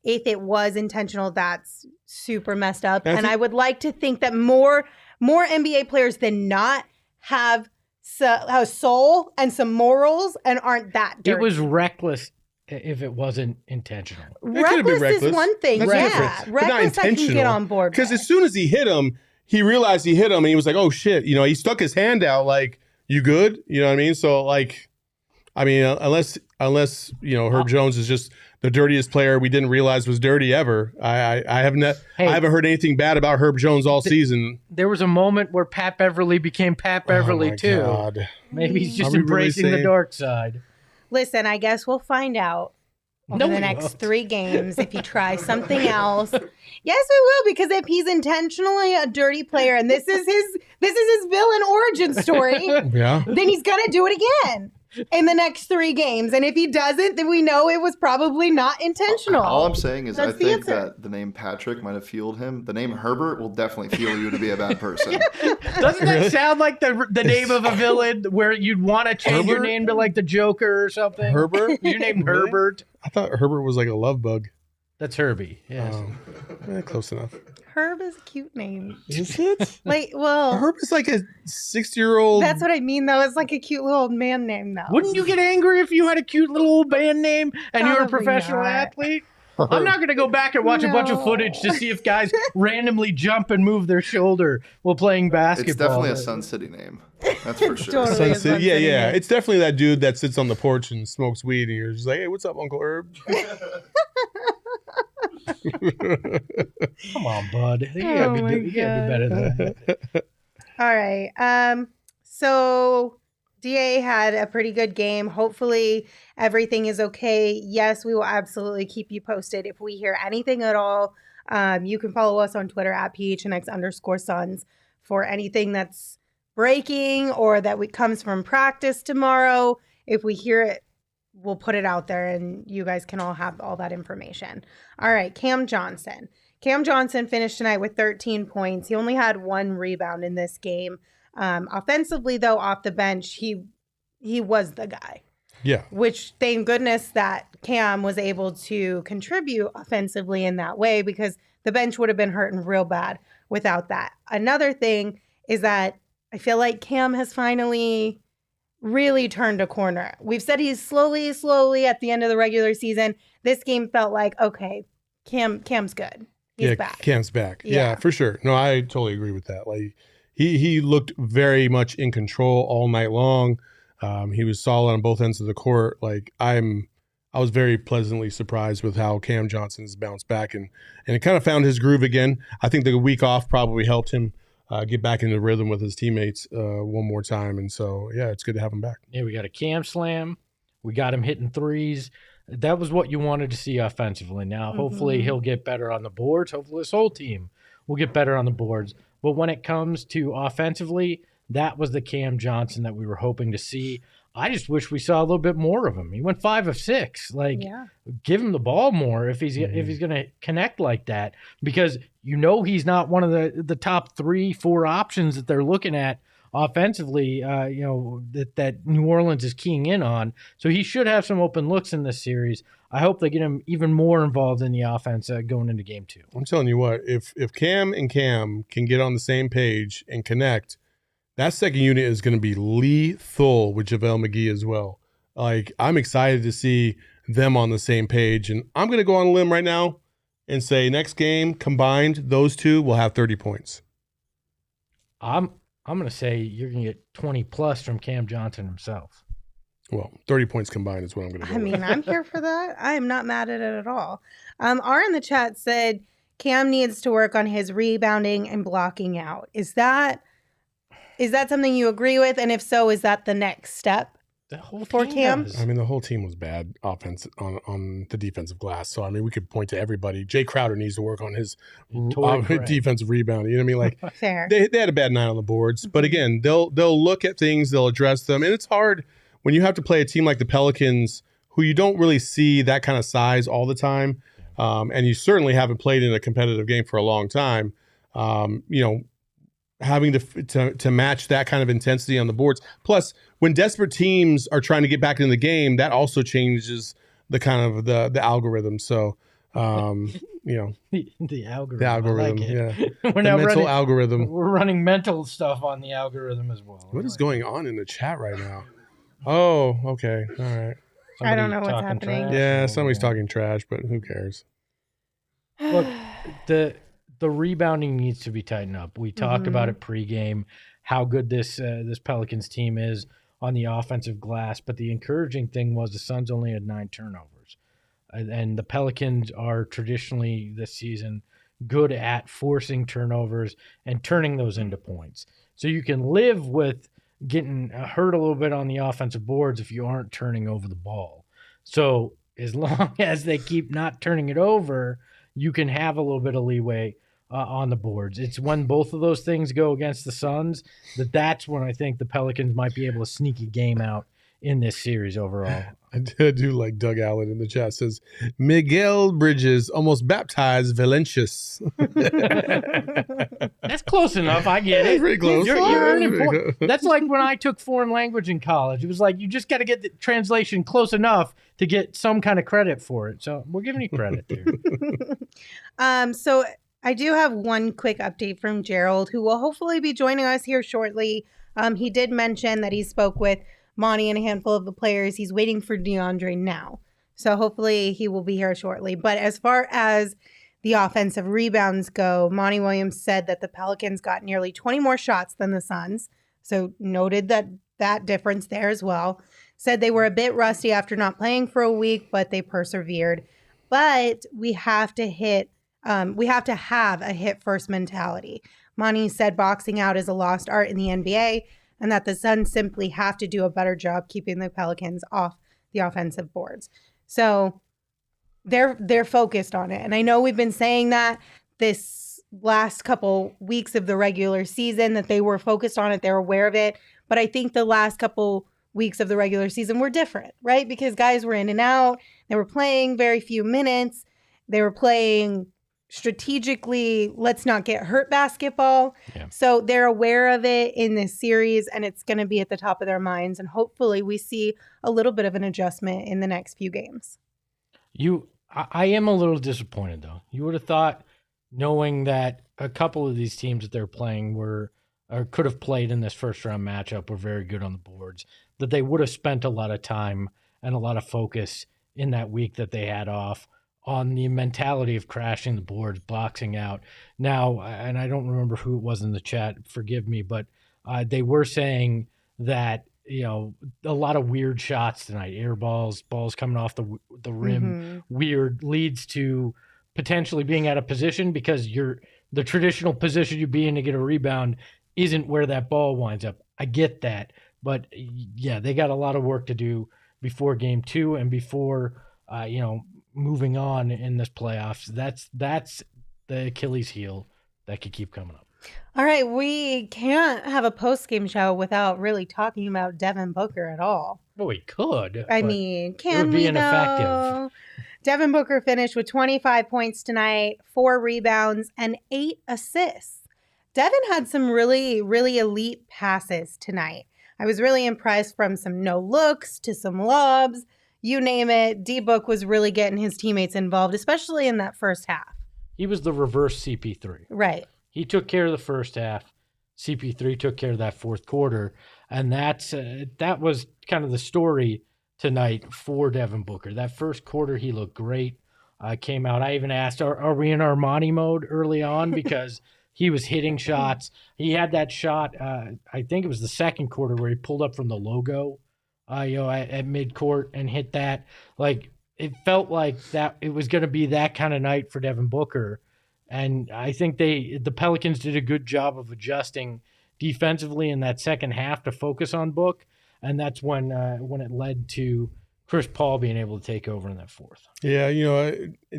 if it was intentional, that's super messed up. And I would like to think that more NBA players than not have soul and some morals and aren't that dirty. It was reckless if it wasn't intentional. Reckless is one thing. That's yeah. Reckless I can get on board because as soon as he hit him, he realized he hit him and he was like, oh, shit. You know, he stuck his hand out like, you good? You know what I mean? So, like, I mean, unless you know, Herb Jones is just the dirtiest player we didn't realize was dirty ever. I haven't heard anything bad about Herb Jones all season. There was a moment where Pat Beverly became Pat Beverly too. God. Maybe he's just embracing the dark side. Listen, I guess we'll find out over the next 3 games if he tries something else. Yes, we will, because if he's intentionally a dirty player and this is his villain origin story, then he's gonna do it again in the next 3 games. And if he doesn't, then we know it was probably not intentional. All I'm saying is I think that the name Patrick might have fueled him. The name Herbert will definitely fuel you to be a bad person. Doesn't that sound like the name of a villain where you'd want to change your name to like the Joker or something? Herbert? Your name Herbert? I thought Herbert was like a love bug. That's Herbie. Yes. Close enough. Herb is a cute name. Is it? Like, well, Herb is like a 60-year-old. That's what I mean, though. It's like a cute little old man name, though. Wouldn't you get angry if you had a cute little old band name and you were a professional athlete? I'm not going to go back and watch a bunch of footage to see if guys randomly jump and move their shoulder while playing basketball. It's definitely a Sun City name. That's for sure. Totally Sun City. Yeah. It's definitely that dude that sits on the porch and smokes weed and you're just like, hey, what's up, Uncle Herb? Come on, bud. You gotta be better than that. All right. So DA had a pretty good game. Hopefully everything is okay. Yes, we will absolutely keep you posted if we hear anything at all. You can follow us on Twitter at PHNX_Suns for anything that's breaking or that comes from practice tomorrow. If we hear it, we'll put it out there and you guys can all have all that information. All right, Cam Johnson. Cam Johnson finished tonight with 13 points. He only had 1 rebound in this game. Offensively, though, off the bench, he was the guy. Yeah. Which, thank goodness that Cam was able to contribute offensively in that way, because the bench would have been hurting real bad without that. Another thing is that I feel like Cam has finally really turned a corner. We've said he's slowly at the end of the regular season. This game felt like, okay, Cam's good. He's back. Cam's back. Yeah, for sure. No, I totally agree with that. Like, he looked very much in control all night long. He was solid on both ends of the court. Like, I was very pleasantly surprised with how Cam Johnson's bounced back and it kind of found his groove again. I think the week off probably helped him get back into the rhythm with his teammates one more time. And so, yeah, it's good to have him back. Yeah, we got a Cam slam. We got him hitting threes. That was what you wanted to see offensively. Now, hopefully he'll get better on the boards. Hopefully this whole team will get better on the boards. But when it comes to offensively, that was the Cam Johnson that we were hoping to see. I just wish we saw a little bit more of him. He went 5 of 6. Like, give him the ball more if he's going to connect like that, because he's not one of the top 3-4 options that they're looking at offensively. That New Orleans is keying in on. So he should have some open looks in this series. I hope they get him even more involved in the offense going into game 2. I'm telling you what, if Cam and Cam can get on the same page and connect, that second unit is going to be lethal with JaVale McGee as well. Like, I'm excited to see them on the same page. And I'm going to go on a limb right now and say next game combined, those two will have 30 points. I'm going to say you're going to get 20 plus from Cam Johnson himself. Well, 30 points combined is what I'm going to go with. I'm here for that. I am not mad at it at all. R in the chat said Cam needs to work on his rebounding and blocking out. Is that something you agree with? And if so, is that the next step for Cam? I mean, the whole team was bad offense on the defensive glass. So, I mean, we could point to everybody. Jay Crowder needs to work on his defensive rebound. You know what I mean? Like, fair. They had a bad night on the boards. But again, they'll look at things, they'll address them. And it's hard when you have to play a team like the Pelicans, who you don't really see that kind of size all the time. And you certainly haven't played in a competitive game for a long time. Having to match that kind of intensity on the boards. Plus, when desperate teams are trying to get back into the game, that also changes the kind of the algorithm. So, the algorithm. The algorithm, yeah. We're now mental algorithm. We're running mental stuff on the algorithm as well. What is going on in the chat right now? Oh, okay. All right. I don't know what's happening. Yeah, somebody's talking trash, but who cares? Look, the rebounding needs to be tightened up. We talked about it pregame, how good this Pelicans team is on the offensive glass. But the encouraging thing was the Suns only had 9 turnovers. And the Pelicans are traditionally this season good at forcing turnovers and turning those into points. So you can live with getting hurt a little bit on the offensive boards if you aren't turning over the ball. So as long as they keep not turning it over, you can have a little bit of leeway on the boards. It's when both of those things go against the Suns that's when I think the Pelicans might be able to sneak a game out in this series overall. I do like Doug Allen in the chat says, Miguel Bridges almost baptized Valencius. That's close enough. I get it. That's pretty close. That's like when I took foreign language in college. It was like, you just got to get the translation close enough to get some kind of credit for it. So we're giving you credit there. So I do have one quick update from Gerald, who will hopefully be joining us here shortly. He did mention that he spoke with Monty and a handful of the players. He's waiting for DeAndre now. So hopefully he will be here shortly. But as far as the offensive rebounds go, Monty Williams said that the Pelicans got nearly 20 more shots than the Suns. So noted that difference there as well. Said they were a bit rusty after not playing for a week, but they persevered. But we have to have a hit first mentality. Monty said boxing out is a lost art in the NBA. and that the Suns simply have to do a better job keeping the Pelicans off the offensive boards. So they're focused on it. And I know we've been saying that this last couple weeks of the regular season, that they were focused on it, they're aware of it. But I think the last couple weeks of the regular season were different, right? Because guys were in and out. They were playing very few minutes. They were playing strategically, let's not get hurt basketball. Yeah. So they're aware of it in this series, and it's going to be at the top of their minds. And hopefully we see a little bit of an adjustment in the next few games. I am a little disappointed, though. You would have thought, knowing that a couple of these teams that they're playing were or could have played in this first-round matchup were very good on the boards, that they would have spent a lot of time and a lot of focus in that week that they had off on the mentality of crashing the boards, boxing out. Now, and I don't remember who it was in the chat, forgive me, but they were saying that, you know, a lot of weird shots tonight, air balls coming off the rim, weird, leads to potentially being out of position because the traditional position you be in to get a rebound isn't where that ball winds up. I get that. But, yeah, they got a lot of work to do before game 2 and before, moving on in this playoffs. That's the Achilles heel that could keep coming up. All right, we can't have a post-game show without really talking about Devin Booker at all. Well, we could. I mean, can we though? Devin Booker finished with 25 points tonight, 4 rebounds, and 8 assists. Devin had some really, really elite passes tonight. I was really impressed, from some no looks to some lobs. You name it, D-Book was really getting his teammates involved, especially in that first half. He was the reverse CP3. Right. He took care of the first half. CP3 took care of that fourth quarter. And that was kind of the story tonight for Devin Booker. That first quarter, he looked great. Came out. I even asked, are we in Armani mode early on? Because he was hitting shots. He had that shot, I think it was the second quarter, where he pulled up from the logo, at midcourt and hit that. Like, it felt like that it was going to be that kind of night for Devin Booker. And I think the Pelicans did a good job of adjusting defensively in that second half to focus on Book. And that's when it led to Chris Paul being able to take over in that fourth. Yeah,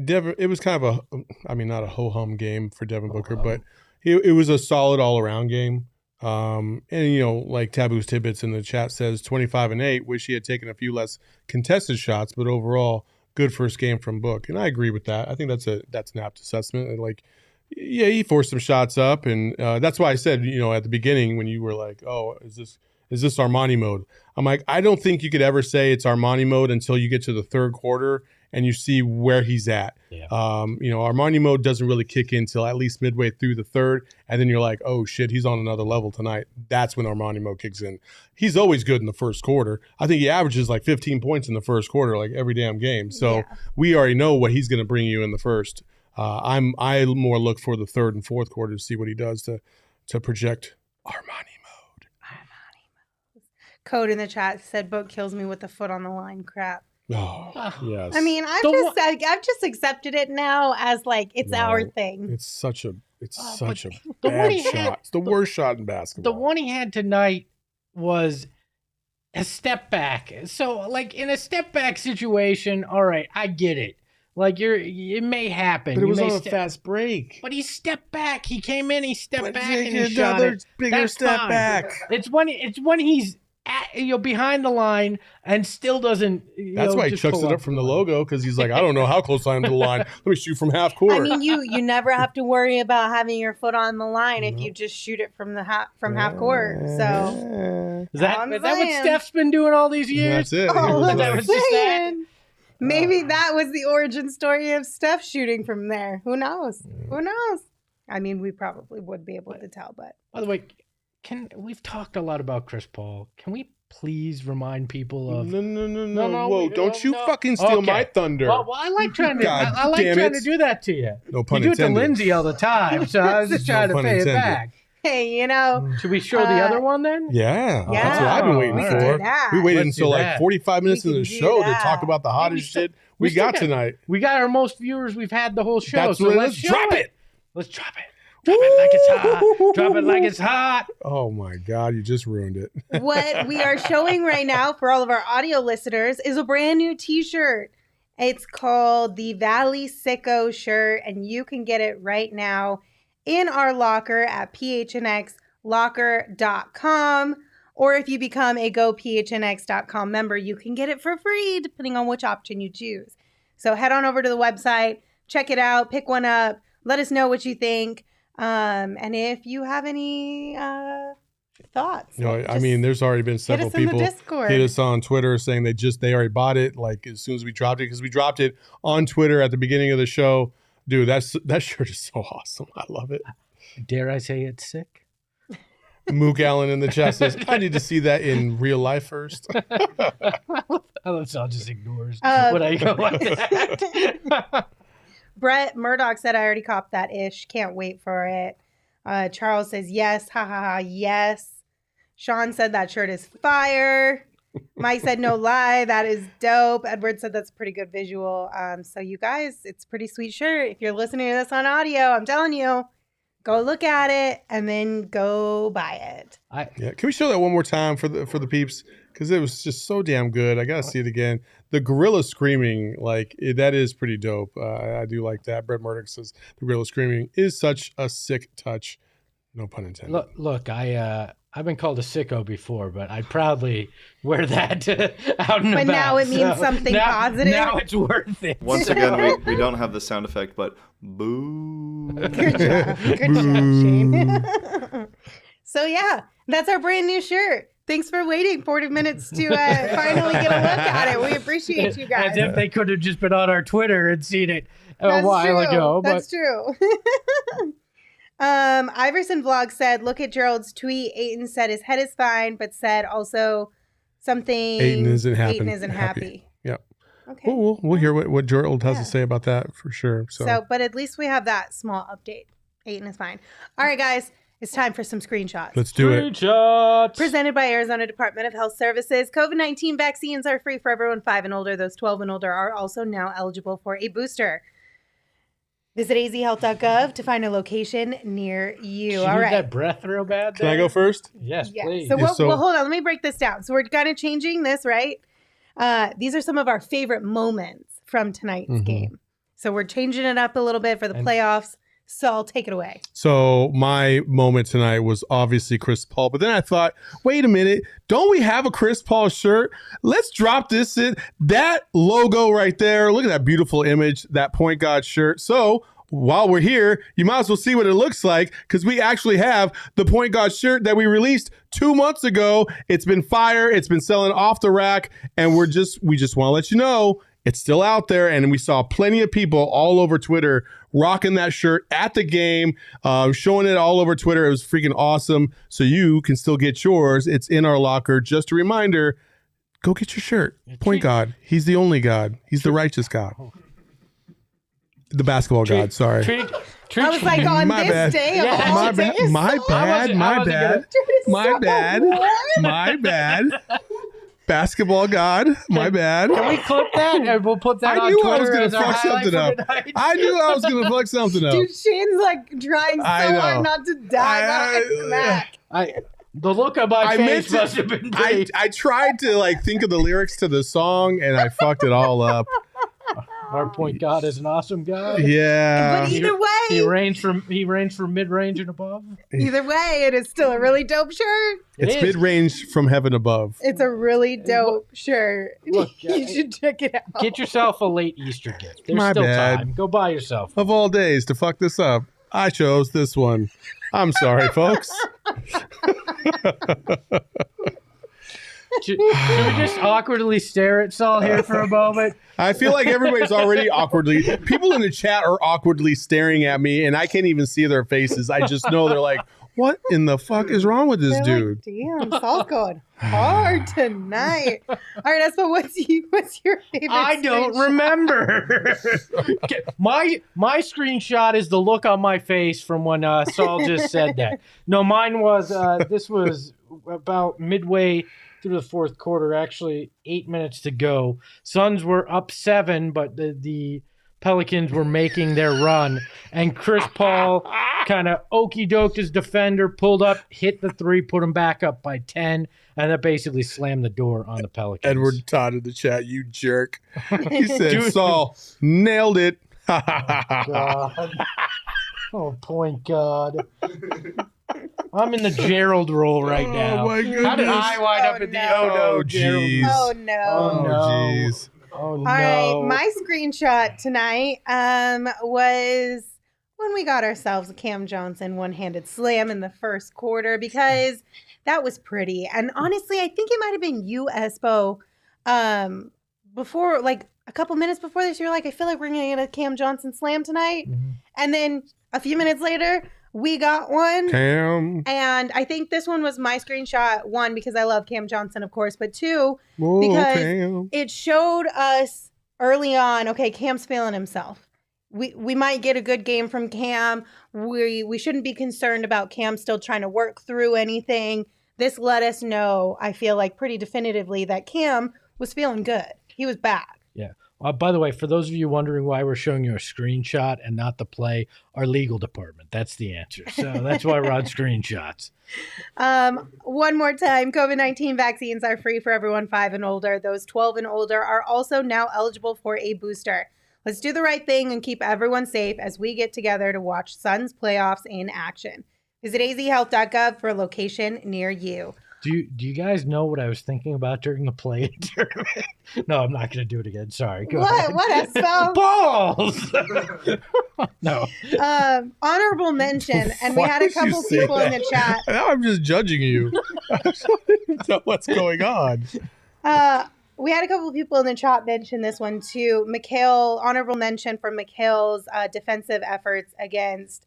Devin, it was kind of not a ho-hum game for Devin Booker, but it was a solid all-around game. Like Taboo's Tidbits in the chat says, 25 and 8, wish he had taken a few less contested shots, but overall, good first game from Book. And I agree with that. I think that's an apt assessment. And he forced some shots up. And that's why I said, at the beginning when you were like, oh, is this Armani mode? I'm like, I don't think you could ever say it's Armani mode until you get to the third quarter and you see where he's at. Yeah. Armani mode doesn't really kick in until at least midway through the third. And then you're like, oh, shit, he's on another level tonight. That's when Armani mode kicks in. He's always good in the first quarter. I think he averages 15 points in the first quarter, every damn game. So we already know what he's going to bring you in the first. I more look for the third and fourth quarter to see what he does to project Armani mode. Code in the chat said Book kills me with the foot on the line crap. Oh, yes. I mean, I've just accepted it now as it's our thing. It's such a bad shot. It's the worst shot in basketball. The one he had tonight was a step back. So, in a step back situation, all right, I get it. It may happen. But it was on a fast break. But he stepped back. He came in, he stepped back, and he shot it. Bigger step back. It's when he's behind the line and still doesn't. That's why he chucks it up from the logo, because he's like, I don't know how close I am to the line. Let me shoot from half court. I mean, you never have to worry about having your foot on the line if you just shoot it from half court. So is that what Steph's been doing all these years? That's it. Maybe that was the origin story of Steph shooting from there. Who knows? Who knows? I mean, we probably would be able to tell, but by the way, we've talked a lot about Chris Paul. Can we please remind people of? No. Whoa! Don't you fucking steal my thunder. Well, I like trying to do that to you. No pun intended. You do it to Lindsay all the time, so I was just trying to pay it back. Hey, Should we show the other one then? Yeah, that's what I've been waiting for. We waited until 45 minutes into the show to talk about the hottest shit we got tonight. We got our most viewers we've had the whole show. Let's drop it. Let's drop it. Drop it like it's hot. Drop it like it's hot. Oh my God, you just ruined it. What we are showing right now for all of our audio listeners is a brand new t-shirt. It's called the Valley Sicko shirt, and you can get it right now in our locker at PHNXLocker.com. Or if you become a GoPHNX.com member, you can get it for free, depending on which option you choose. So head on over to the website, check it out, pick one up, let us know what you think. And if you have any thoughts. I mean, there's already been several people hit us on Twitter saying they already bought it like as soon as we dropped it, because we dropped it on Twitter at the beginning of the show. Dude, that shirt is so awesome. I love it. Dare I say it's sick? Mook Allen in the chat says, I need to see that in real life first. I love Sal just ignores what I go like that. Brett Murdoch said, I already copped that ish. Can't wait for it. Charles says, yes. Ha ha ha. Yes. Sean said that shirt is fire. Mike said, no lie. That is dope. Edward said that's a pretty good visual. So you guys, it's a pretty sweet shirt. If you're listening to this on audio, I'm telling you, go look at it and then go buy it. Can we show that one more time for the peeps? Because it was just so damn good. I gotta see it again. The gorilla screaming, that is pretty dope. I do like that. Brett Murdoch says the gorilla screaming is such a sick touch. No pun intended. Look, I've been called a sicko before, but I proudly wear that out and about. But now it means something positive. Now it's worth it. Once again, we don't have the sound effect, but boo. Good job. Good job, Shane. So yeah, that's our brand new shirt. Thanks for waiting 40 minutes to finally get a look at it. We appreciate you guys. As if they could have just been on our Twitter and seen it a while ago. That's true. Iverson Vlog said, look at Gerald's tweet. Ayton said his head is fine, but said also something. Ayton isn't happy. Yeah. Okay. We'll hear what Gerald has to say about that for sure. So, but at least we have that small update. Ayton is fine. All right, guys. It's time for some screenshots. Let's do it. Presented by Arizona Department of Health Services. COVID-19 vaccines are free for everyone 5 and older. Those 12 and older are also now eligible for a booster. Visit azhealth.gov to find a location near you. All right. That breath real bad there? Can I go first? Yes, please. So, well, hold on. Let me break this down. So we're kind of changing this, right? These are some of our favorite moments from tonight's game. So we're changing it up a little bit for the playoffs. So I'll take it away. So my moment tonight was obviously Chris Paul. But then I thought, wait a minute. Don't we have a Chris Paul shirt? Let's drop this in. That logo right there. Look at that beautiful image, that point guard shirt. So while we're here, you might as well see what it looks like, because we actually have the point guard shirt that we released 2 months ago. It's been fire. It's been selling off the rack. And we just want to let you know it's still out there, and we saw plenty of people all over Twitter rocking that shirt at the game, showing it all over Twitter. It was freaking awesome. So you can still get yours. It's in our locker. Just a reminder, go get your shirt. Point God. He's the only God. He's the righteous God. The basketball God, sorry. I was like, on my this bad. day of Yeah, all my days. bad. My bad. My bad. My bad. My bad. Basketball God, my bad. Can we clip that and we'll put that on Twitter? I knew I was going to fuck something up. I knew I was going to fuck something up. Dude, Shane's like trying so hard not to die behind Mac. The look on my face must have been big. I tried to think of the lyrics to the song and I fucked it all up. Our point God is an awesome God. Yeah. But either way, he reigns from mid-range and above. Either way, it is still a really dope shirt. It's mid-range from heaven above. It's a really dope shirt. Look, you should check it out. Get yourself a late Easter gift. There's My still bad. time. Go buy yourself. Of all days to fuck this up, I chose this one. I'm sorry, folks. Should we just awkwardly stare at Saul here for a moment? I feel like everybody's already awkwardly. People in the chat are awkwardly staring at me, and I can't even see their faces. I just know they're like, "What in the fuck is wrong with this dude?" Like, damn, Saul's going hard tonight. All right, Espo, what's your favorite? I don't remember. my screenshot is the look on my face from when Saul just said that. No, mine was this was about midway through the fourth quarter, actually 8 minutes to go. Suns were up 7, but the Pelicans were making their run, and Chris Paul kind of okey-doked his defender, pulled up, hit the three, put him back up by 10, and that basically slammed the door on the Pelicans. Edward Todd in the chat, you jerk. He said, Saul, nailed it. God. Oh, point God. I'm in the Gerald role right now. Oh, my goodness. How did I wind up in the Oh, no, Gerald? jeez. Oh no. Oh, jeez. Oh, All no. right, my screenshot tonight was when we got ourselves a Cam Johnson one-handed slam in the first quarter, because that was pretty. And honestly, I think it might have been you, Espo, before, like a couple minutes before this, you were like, I feel like we're going to get a Cam Johnson slam tonight. Mm-hmm. And then a few minutes later, we got one. Cam. And I think this one was my screenshot, one, because I love Cam Johnson, of course, but two, because it showed us early on, okay, Cam's feeling himself. We might get a good game from Cam. We shouldn't be concerned about Cam still trying to work through anything. This let us know, I feel like pretty definitively, that Cam was feeling good. He was back. Yeah. By the way, for those of you wondering why we're showing you a screenshot and not the play, our legal department, that's the answer. So that's why we're on screenshots. One more time, COVID-19 vaccines are free for everyone 5 and older. Those 12 and older are also now eligible for a booster. Let's do the right thing and keep everyone safe as we get together to watch Suns playoffs in action. Visit azhealth.gov for a location near you. Do you guys know what I was thinking about during the play tournament? No, I'm not going to do it again. Sorry. Go ahead. What a balls! No. Honorable mention, and we had a couple people in the chat. Now I'm just judging you. I don't even know what's going on. We had a couple of people in the chat mention this one too. Mikhail, honorable mention for Mikhail's defensive efforts against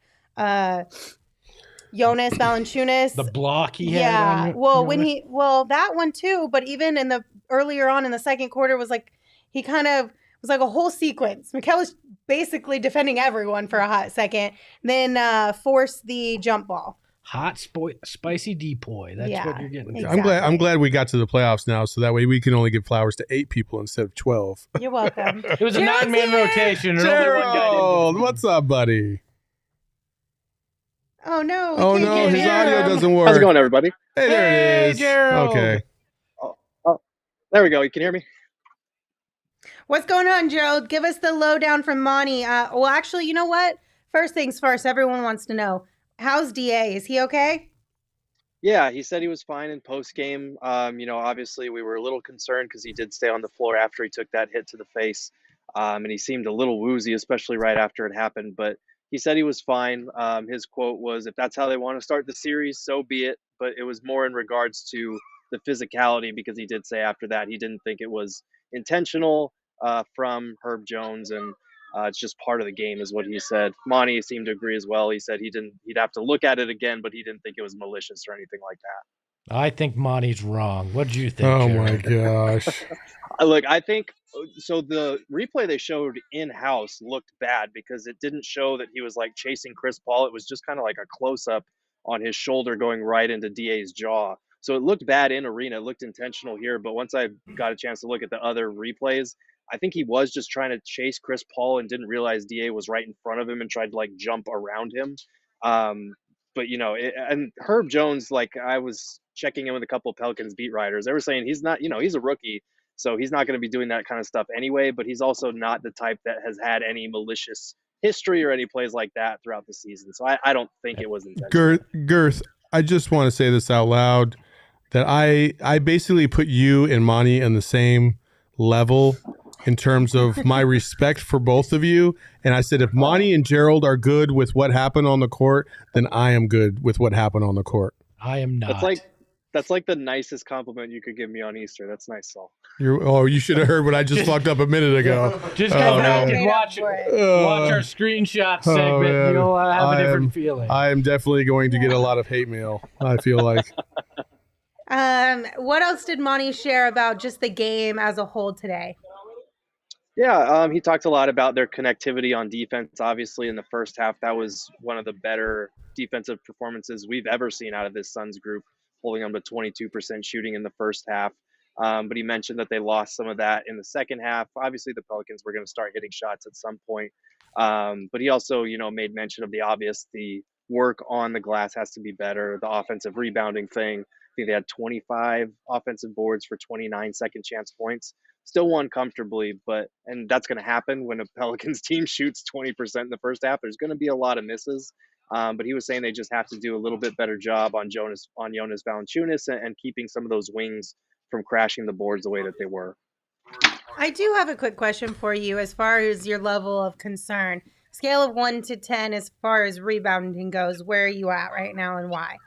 Jonas Valanciunas. The block he had. Yeah. Well, that one too, but even in the earlier on in the second quarter was like, he kind of was like a whole sequence. Mikhail was basically defending everyone for a hot second, then forced the jump ball. Hot, spicy depoy. That's what you're getting. Exactly. I'm glad we got to the playoffs now, so that way we can only give flowers to 8 people instead of 12. You're welcome. It was a 9-man rotation. Gerald, what's up, buddy? Oh no! Oh no, his audio doesn't work. How's it going, everybody? Hey, there it is. Gerald. Okay. Oh, there we go. You can hear me? What's going on, Gerald? Give us the lowdown from Monty. Well, actually, you know what? First things first, everyone wants to know. How's DA? Is he okay? Yeah, he said he was fine in postgame. Obviously we were a little concerned because he did stay on the floor after he took that hit to the face. And he seemed a little woozy, especially right after it happened. But he said he was fine. His quote was, if that's how they want to start the series, so be it. But it was more in regards to the physicality, because he did say after that he didn't think it was intentional from Herb Jones, and it's just part of the game is what he said. Monty seemed to agree as well. He said he'd have to look at it again, but he didn't think it was malicious or anything like that. I think Monty's wrong. What do you think? Oh Jared? my gosh. Look, I think so. The replay they showed in-house looked bad because it didn't show that he was like chasing Chris Paul. It was just kind of like a close-up on his shoulder going right into DA's jaw. So it looked bad in arena. It looked intentional here. But once I got a chance to look at the other replays, I think he was just trying to chase Chris Paul and didn't realize DA was right in front of him and tried to like jump around him. But and Herb Jones, like I was checking in with a couple of Pelicans beat writers. They were saying he's not, he's a rookie, so he's not going to be doing that kind of stuff anyway. But he's also not the type that has had any malicious history or any plays like that throughout the season. So I don't think it was intentional. Girth, I just want to say this out loud, that I basically put you and Monty in the same level in terms of my respect for both of you. And I said, if Monty and Gerald are good with what happened on the court, then I am good with what happened on the court. I am not. That's like the nicest compliment you could give me on Easter. That's nice, Saul. You should have heard what I just fucked up a minute ago. Just come back and watch our screenshot segment. You'll have a different feeling. I am definitely going to get a lot of hate mail, I feel like. What else did Monty share about just the game as a whole today? Yeah, he talked a lot about their connectivity on defense. Obviously, in the first half, that was one of the better defensive performances we've ever seen out of this Suns group, holding them to 22% shooting in the first half. But he mentioned that they lost some of that in the second half. Obviously, the Pelicans were going to start hitting shots at some point. But he also, made mention of the obvious. The work on the glass has to be better. The offensive rebounding thing. I think they had 25 offensive boards for 29 second chance points. Still won comfortably, and that's going to happen when a Pelicans team shoots 20% in the first half. There's going to be a lot of misses. But he was saying they just have to do a little bit better job on Jonas Valanciunas and keeping some of those wings from crashing the boards the way that they were. I do have a quick question for you as far as your level of concern. Scale of 1 to 10 as far as rebounding goes, where are you at right now and why?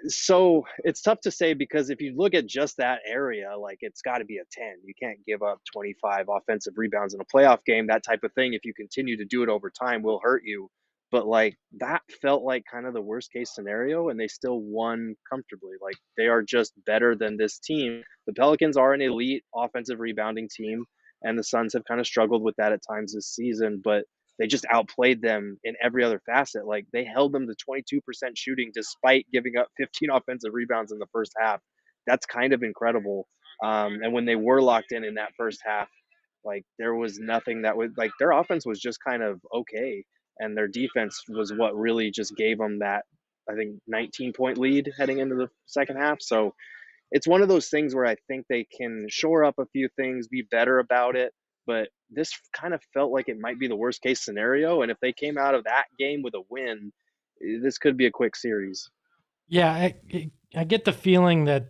So it's tough to say because if you look at just that area, like it's got to be a 10. You can't give up 25 offensive rebounds in a playoff game. That type of thing, if you continue to do it over time, will hurt you. But like that felt like kind of the worst case scenario, and they still won comfortably. Like they are just better than this team. The Pelicans are an elite offensive rebounding team, and the Suns have kind of struggled with that at times this season. But they just outplayed them in every other facet. Like they held them to 22% shooting despite giving up 15 offensive rebounds in the first half. That's kind of incredible. And when they were locked in that first half, like there was nothing that would like their offense was just kind of okay. And their defense was what really just gave them that, I think, 19-point lead heading into the second half. So it's one of those things where I think they can shore up a few things, be better about it. But this kind of felt like it might be the worst case scenario. And if they came out of that game with a win, this could be a quick series. Yeah, I get the feeling that,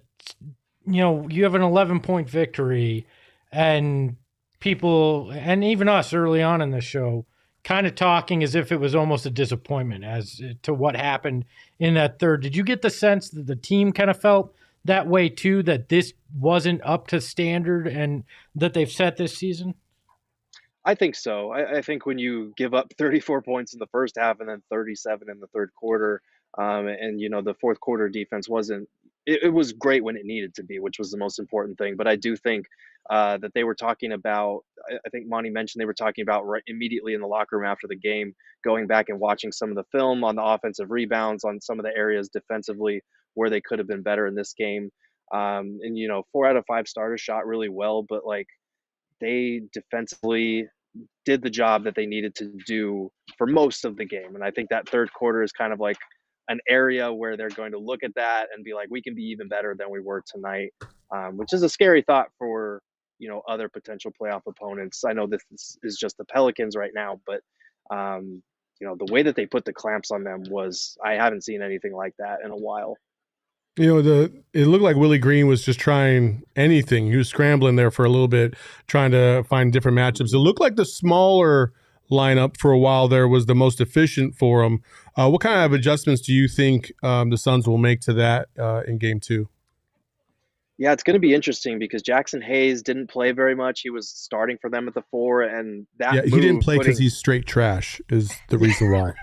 you have an 11-point victory and people, and even us early on in the show, kind of talking as if it was almost a disappointment as to what happened in that third. Did you get the sense that the team kind of felt that way too, that this wasn't up to standard and that they've set this season? I think so. I think when you give up 34 points in the first half and then 37 in the third quarter, and the fourth quarter defense wasn't. It was great when it needed to be, which was the most important thing. But I do think that they were talking about. I think Monty mentioned they were talking about right immediately in the locker room after the game, going back and watching some of the film on the offensive rebounds, on some of the areas defensively where they could have been better in this game. And 4 out of 5 starters shot really well, but like they defensively did the job that they needed to do for most of the game. And I think that third quarter is kind of like an area where they're going to look at that and be like, we can be even better than we were tonight, which is a scary thought for, other potential playoff opponents. I know this is just the Pelicans right now, but, the way that they put the clamps on them I haven't seen anything like that in a while. It looked like Willie Green was just trying anything. He was scrambling there for a little bit, trying to find different matchups. It looked like the smaller lineup for a while there was the most efficient for him. What kind of adjustments do you think the Suns will make to that in Game 2? Yeah, it's going to be interesting because Jackson Hayes didn't play very much. He was starting for them at the 4, and he didn't play because he's straight trash is the reason why,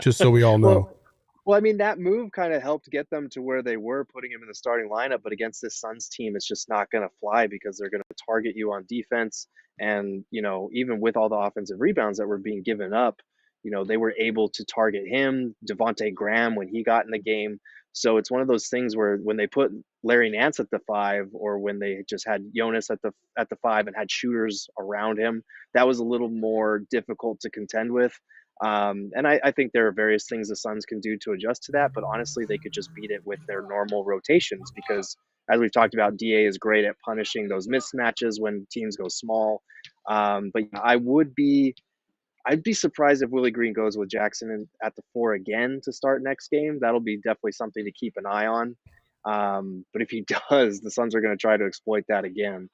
just so we all know. Well, I mean, that move kind of helped get them to where they were, putting him in the starting lineup. But against this Suns team, it's just not going to fly because they're going to target you on defense. And, even with all the offensive rebounds that were being given up, they were able to target him, Devontae Graham, when he got in the game. So it's one of those things where when they put Larry Nance at the 5, or when they just had Jonas at the 5 and had shooters around him, that was a little more difficult to contend with. And I think there are various things the Suns can do to adjust to that, but honestly, they could just beat it with their normal rotations because, as we've talked about, DA is great at punishing those mismatches when teams go small. But I'd be surprised if Willie Green goes with Jackson at the 4 again to start next game. That'll be definitely something to keep an eye on. But if he does, the Suns are going to try to exploit that again.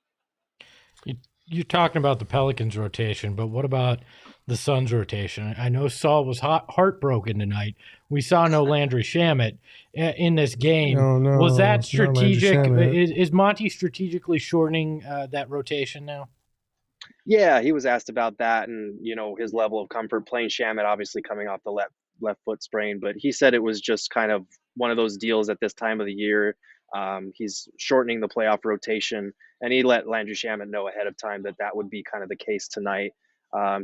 You're talking about the Pelicans rotation, but what about the Suns rotation? I know Saul was heartbroken tonight. We saw no Landry Shamet in this game. No, was that strategic? Is Monty strategically shortening that rotation now? Yeah, he was asked about that and, his level of comfort playing Shamet, obviously coming off the left foot sprain. But he said it was just kind of one of those deals at this time of the year. He's shortening the playoff rotation, and he let Landry Shamet know ahead of time that would be kind of the case tonight.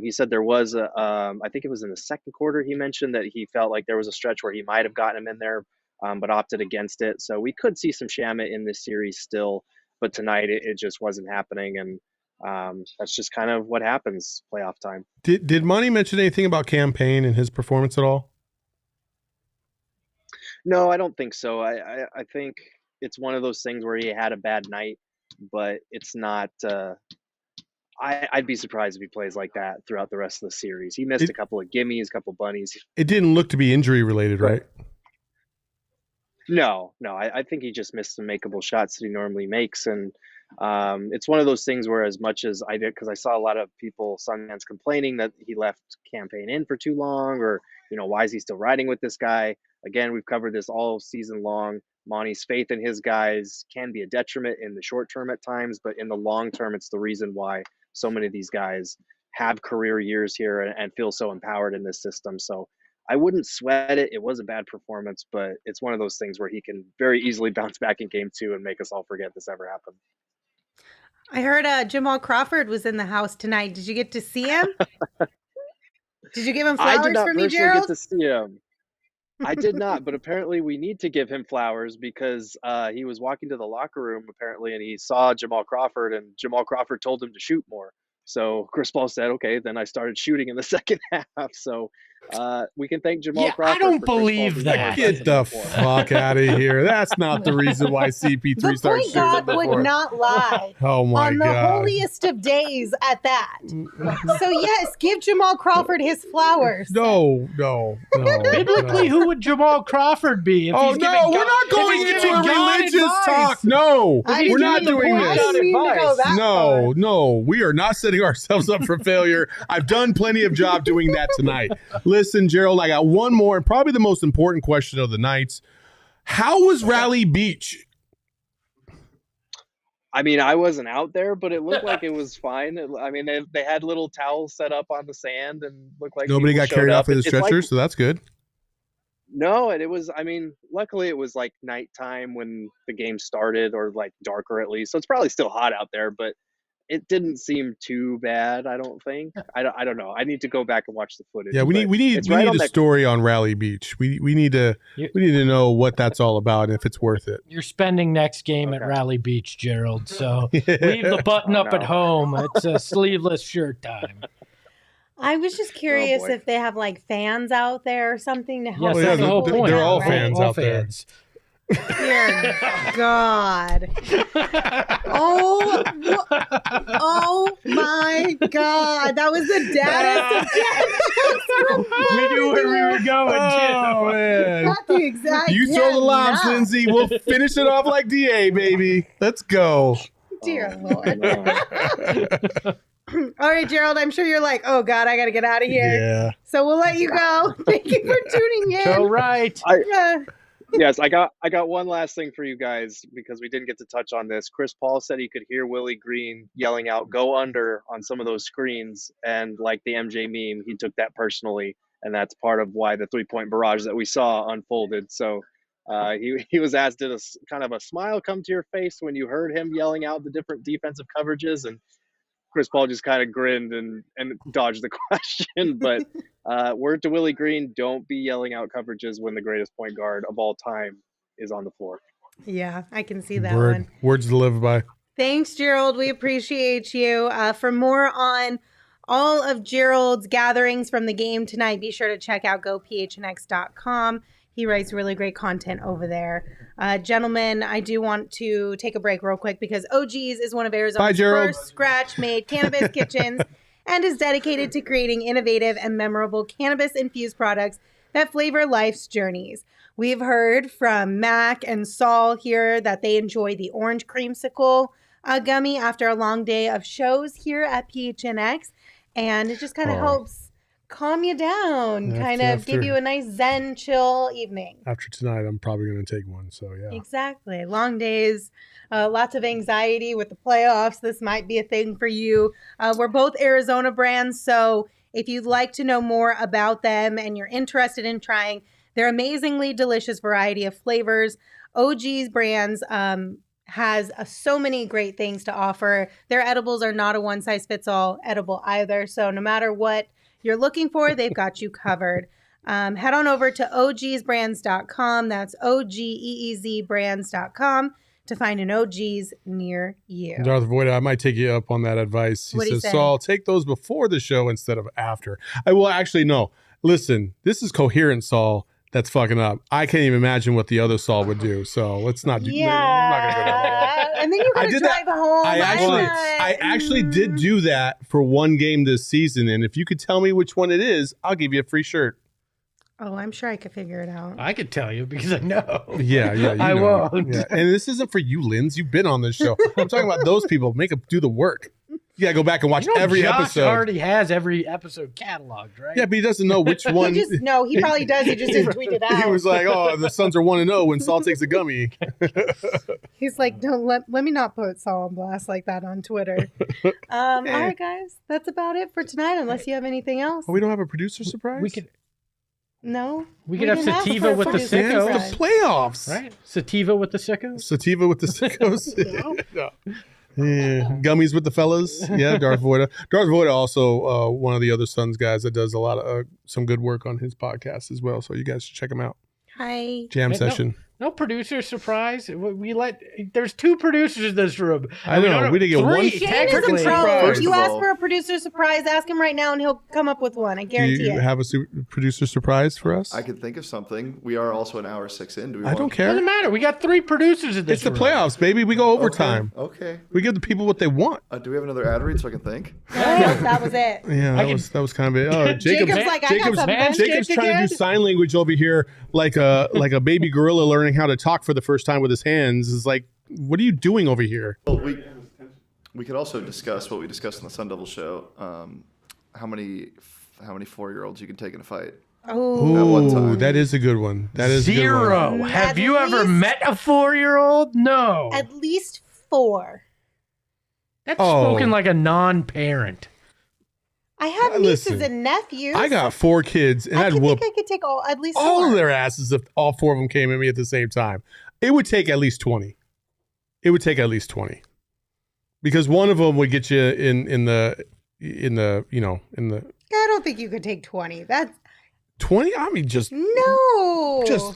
He said there was I think it was in the second quarter, he mentioned that he felt like there was a stretch where he might have gotten him in there but opted against it. So we could see some Shamit in this series still, but tonight it just wasn't happening, and that's just kind of what happens playoff time. Did Monty mention anything about Cam Payne and his performance at all? No, I don't think so. I think it's one of those things where he had a bad night, but it's not. I'd be surprised if he plays like that throughout the rest of the series. He missed a couple of gimmies, a couple of bunnies. It didn't look to be injury related, right? No. I think he just missed some makeable shots that he normally makes, and it's one of those things where, as much as I did, because I saw a lot of people, Sun fans, complaining that he left Cam Payne in for too long, or why is he still riding with this guy? Again, we've covered this all season long. Monty's faith in his guys can be a detriment in the short term at times, but in the long term, it's the reason why so many of these guys have career years here and feel so empowered in this system. So I wouldn't sweat it. It was a bad performance, but it's one of those things where he can very easily bounce back in game 2 and make us all forget this ever happened. I heard Jamal Crawford was in the house tonight. Did you get to see him? Did you give him flowers I did not for me, personally Gerald? get to see him. I did not, but apparently we need to give him flowers because he was walking to the locker room apparently, and he saw Jamal Crawford, and Jamal Crawford told him to shoot more. So Chris Paul said, okay, then I started shooting in the second half. So we can thank Jamal Crawford. I don't believe that. Get the fuck out of here. That's not the reason why CP3 started shooting. The point God would not lie. Oh my on the God. holiest of days at that. So yes, give Jamal Crawford his flowers. No. Biblically, who would Jamal Crawford be? If he's giving we're not going into a religious talk. No, we're not doing this. No, we are not setting ourselves up for failure. I've done plenty of job doing that tonight. Listen, Gerald, I got one more, and probably the most important question of the night. How was Raleigh Beach? I mean, I wasn't out there, but it looked like it was fine. I mean, they had little towels set up on the sand and looked like nobody got carried off with a stretcher, so that's good. No, and it was, I mean, luckily it was like nighttime when the game started, or like darker at least. So it's probably still hot out there, but it didn't seem too bad, I don't think. I don't know. I need to go back and watch the footage. Yeah, we need a story on Raleigh Beach. We need to know what that's all about and if it's worth it. You're spending next game at Raleigh Beach, Gerald. So leave the button up at home. It's a sleeveless shirt time. I was just curious if they have like fans out there or something to help. Yes, that's the whole point. They're all fans out there. Dear God. Oh my God. That was the daddest We knew where we were going, Oh, man. Not the exact. You throw the lobs, Lindsay. We'll finish it off like DA, baby. Let's go. Dear Lord. All right, Gerald, I'm sure you're like, oh God, I got to get out of here. Yeah. So we'll let you go. Thank you for tuning in. All right. Yes, I got one last thing for you guys because we didn't get to touch on this. Chris Paul said he could hear Willie Green yelling out, "Go under" on some of those screens, and like the MJ meme, he took that personally, and that's part of why the 3-point barrage that we saw unfolded. So he was asked, did a kind of a smile come to your face when you heard him yelling out the different defensive coverages? And Chris Paul just kind of grinned and dodged the question. But word to Willie Green, don't be yelling out coverages when the greatest point guard of all time is on the floor. Yeah, I can see that one. Words to live by. Thanks, Gerald. We appreciate you. For more on all of Gerald's gatherings from the game tonight, be sure to check out gophnx.com. He writes really great content over there. Gentlemen, I do want to take a break real quick because OG's is one of Arizona's first scratch-made cannabis kitchens and is dedicated to creating innovative and memorable cannabis-infused products that flavor life's journeys. We've heard from Mac and Saul here that they enjoy the orange creamsicle gummy after a long day of shows here at PHNX, and it just kind of helps calm you down, give you a nice zen, chill evening. After tonight, I'm probably going to take one, so yeah. Exactly. Long days, lots of anxiety with the playoffs. This might be a thing for you. We're both Arizona brands, so if you'd like to know more about them and you're interested in trying their amazingly delicious variety of flavors, OG's brands has so many great things to offer. Their edibles are not a one-size-fits-all edible either, so no matter what you're looking for, they've got you covered. Head on over to ogsbrands.com. That's OGEEZbrands.com to find an OG's near you. Darth Vader, I might take you up on that advice. He says, Saul, take those before the show instead of after. No. Listen, this is coherent Saul that's fucking up. I can't even imagine what the other Saul would do. So let's not do I'm not gonna go down that. And then you're going to drive home. I actually did do that for one game this season. And if you could tell me which one it is, I'll give you a free shirt. Oh, I'm sure I could figure it out. I could tell you because I know. Yeah. I won't. Yeah. And this isn't for you, Linz. You've been on this show. I'm talking about those people. Make them do the work. You got to go back and watch every Josh episode. Already has every episode cataloged, right? Yeah, but he doesn't know which one. He probably does. He just didn't tweet it out. He was like, oh, the Suns are 1-0 when Saul takes a gummy. He's like, don't let me not put Saul on blast like that on Twitter. All right, guys. That's about it for tonight, unless you have anything else. Oh, we don't have a producer surprise? We could have have Sativa with the sickos. Yeah, the playoffs. Right? Sativa with the sickos? Sativa with the sickos. Yeah. Gummies with the fellas. Yeah, Darth Vader. Darth Vader also one of the other Suns guys that does a lot of some good work on his podcast as well. So you guys should check him out. Hi. Jam session. No producer surprise. There's 2 producers in this room. I know. We didn't get 3, one. Shane is a pro. Surprise. If you ask for a producer surprise, ask him right now and he'll come up with one. I guarantee Do you it. have a producer surprise for us? I could think of something. We are also an hour 6 in. I don't care. Doesn't matter. We got 3 producers in this It's the room. playoffs, baby. We go overtime. Okay. We give the people what they want. Do we have another ad read so I can think? That was it. Yeah, that was kind of it. Oh, Jacob's like, I got something. Jacob's trying to do sign language over here like a baby gorilla learning how to talk for the first time with his hands. Is like, what are you doing over here? Well, we could also discuss what we discussed on the Sun Devil show. How many 4-year-olds you can take in a fight? Oh, At one time. That is a good one. That is 0. A good one. Have you ever met a 4-year-old? No. at least 4. That's spoken like a non-parent. I have nieces listen, and nephews. I got 4 kids, and I'd whoop I could take at least 4. all of their asses if all 4 of them came at me at the same time. It would take at least 20. It would take at least 20, because one of them would get you in the. I don't think you could take 20. That's 20. I mean, just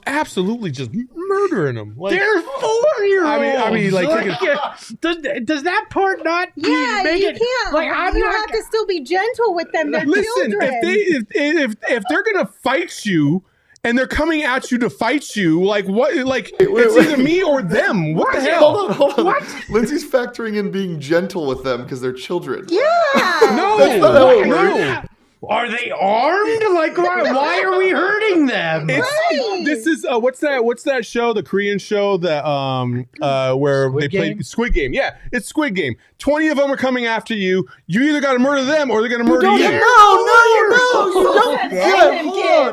absolutely just murdering them. Like, They're 4-year-olds. I mean, like does that part not? Yeah, make you it, can't. Like, I'm you not, have to still be gentle with them. They're listen, children. if they're gonna fight you and they're coming at you to fight you, like what? Like it's either me or them. What the hell? Hold on. What? Lindsay's factoring in being gentle with them because they're children. Yeah. No. Are they armed? Like, why are we hurting them? This is what's that show? The Korean show that where Squid they play Game? Squid Game. Yeah, it's Squid Game. 20 of them are coming after you. You either got to murder them or they're going to murder you. No, you don't. Yeah,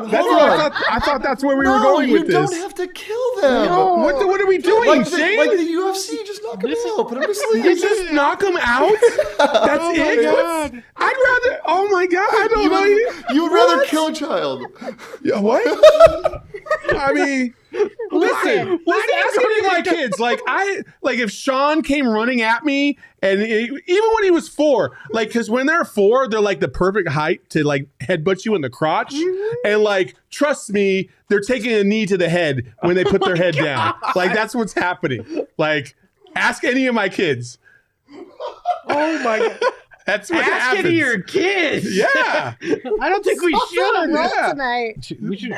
hold on. I thought that's where we were going with this. You don't have to kill them. No. What are we doing, Shane? Like the UFC, just knock them out. Put them to sleep. You just knock them out? That's it? God. I'd rather. Oh my God! I don't know. You would rather kill a child. Yeah, what? I mean, listen. Ask any of my kids. Like if Sean came running at me, and even when he was 4, like, because when they're 4, they're like the perfect height to like headbutt you in the crotch, and like, trust me, they're taking a knee to the head when they put their head down. Like, that's what's happening. Like, ask any of my kids. Oh my God. That's what Ask happens. it to your kids. Yeah. I don't think we should. Roll Yeah. tonight. We should.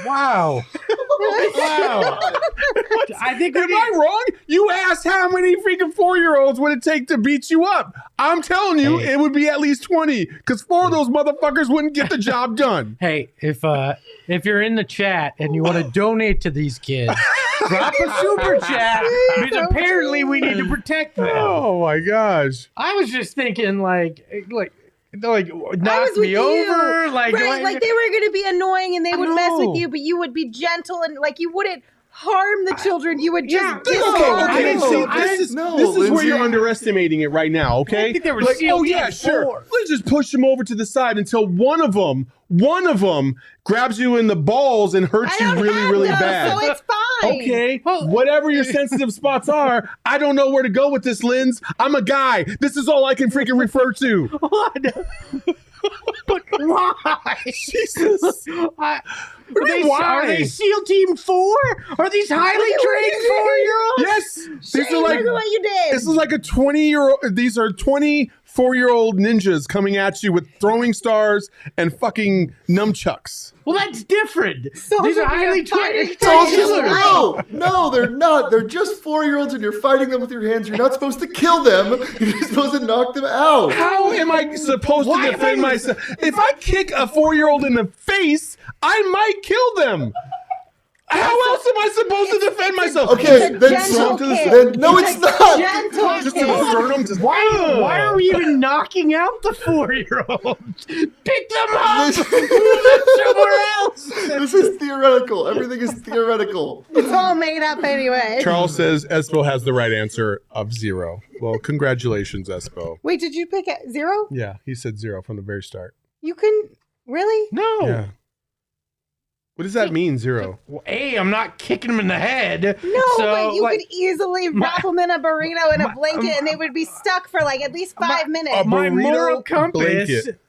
Wow. Wow. I think Am I wrong? You asked how many freaking 4-year-olds would it take to beat you up. I'm telling you, it would be at least 20, because 4 of those motherfuckers wouldn't get the job done. Hey, if you're in the chat and you want to donate to these kids, drop a super chat, because apparently we need to protect them. Oh my gosh. I was just thinking, like I knock was with me you. over, like Like they were going to be annoying and they would mess know. with you, but you would be gentle and like you wouldn't harm the children. You would just Okay, this is Lindsay. where you're underestimating it right now, okay? I think they were like, sealed oh yeah, in sure. 4. Let's just push them over to the side until one of them grabs you in the balls and hurts you really bad. So it's fine. Okay, whatever your sensitive spots are, I don't know where to go with this, Linz. I'm a guy. This is all I can freaking refer to. But why? Jesus. Are they SEAL Team 4? Are these highly trained 4-year-olds? Yes. These are like, look at what you did. this is like a 20-year-old. These are 24-year-old ninjas coming at you with throwing stars and fucking nunchucks. Well, that's different. These are highly trained No, they're not. They're just 4-year-olds, and you're fighting them with your hands. You're not supposed to kill them. You're supposed to knock them out. How am I supposed to defend myself? If I kick a 4-year-old in the face, I might kill them. How else am I supposed to defend myself? Okay, then no, it's not. Gentle Just kid. to sternum, just Why are we even knocking out the 4-year-olds? Pick them up! Move them somewhere else! This is theoretical. Everything is theoretical. It's all made up anyway. Charles says Espo has the right answer of 0. Well, congratulations, Espo. Wait, did you pick 0? Yeah, he said 0 from the very start. You couldn't really? No. Yeah. What does that mean, 0? Well, I'm not kicking them in the head. No, so, but you like, could easily wrap them in a burrito and a blanket, and they would be stuck for like at least 5 minutes. my burrito moral compass blanket.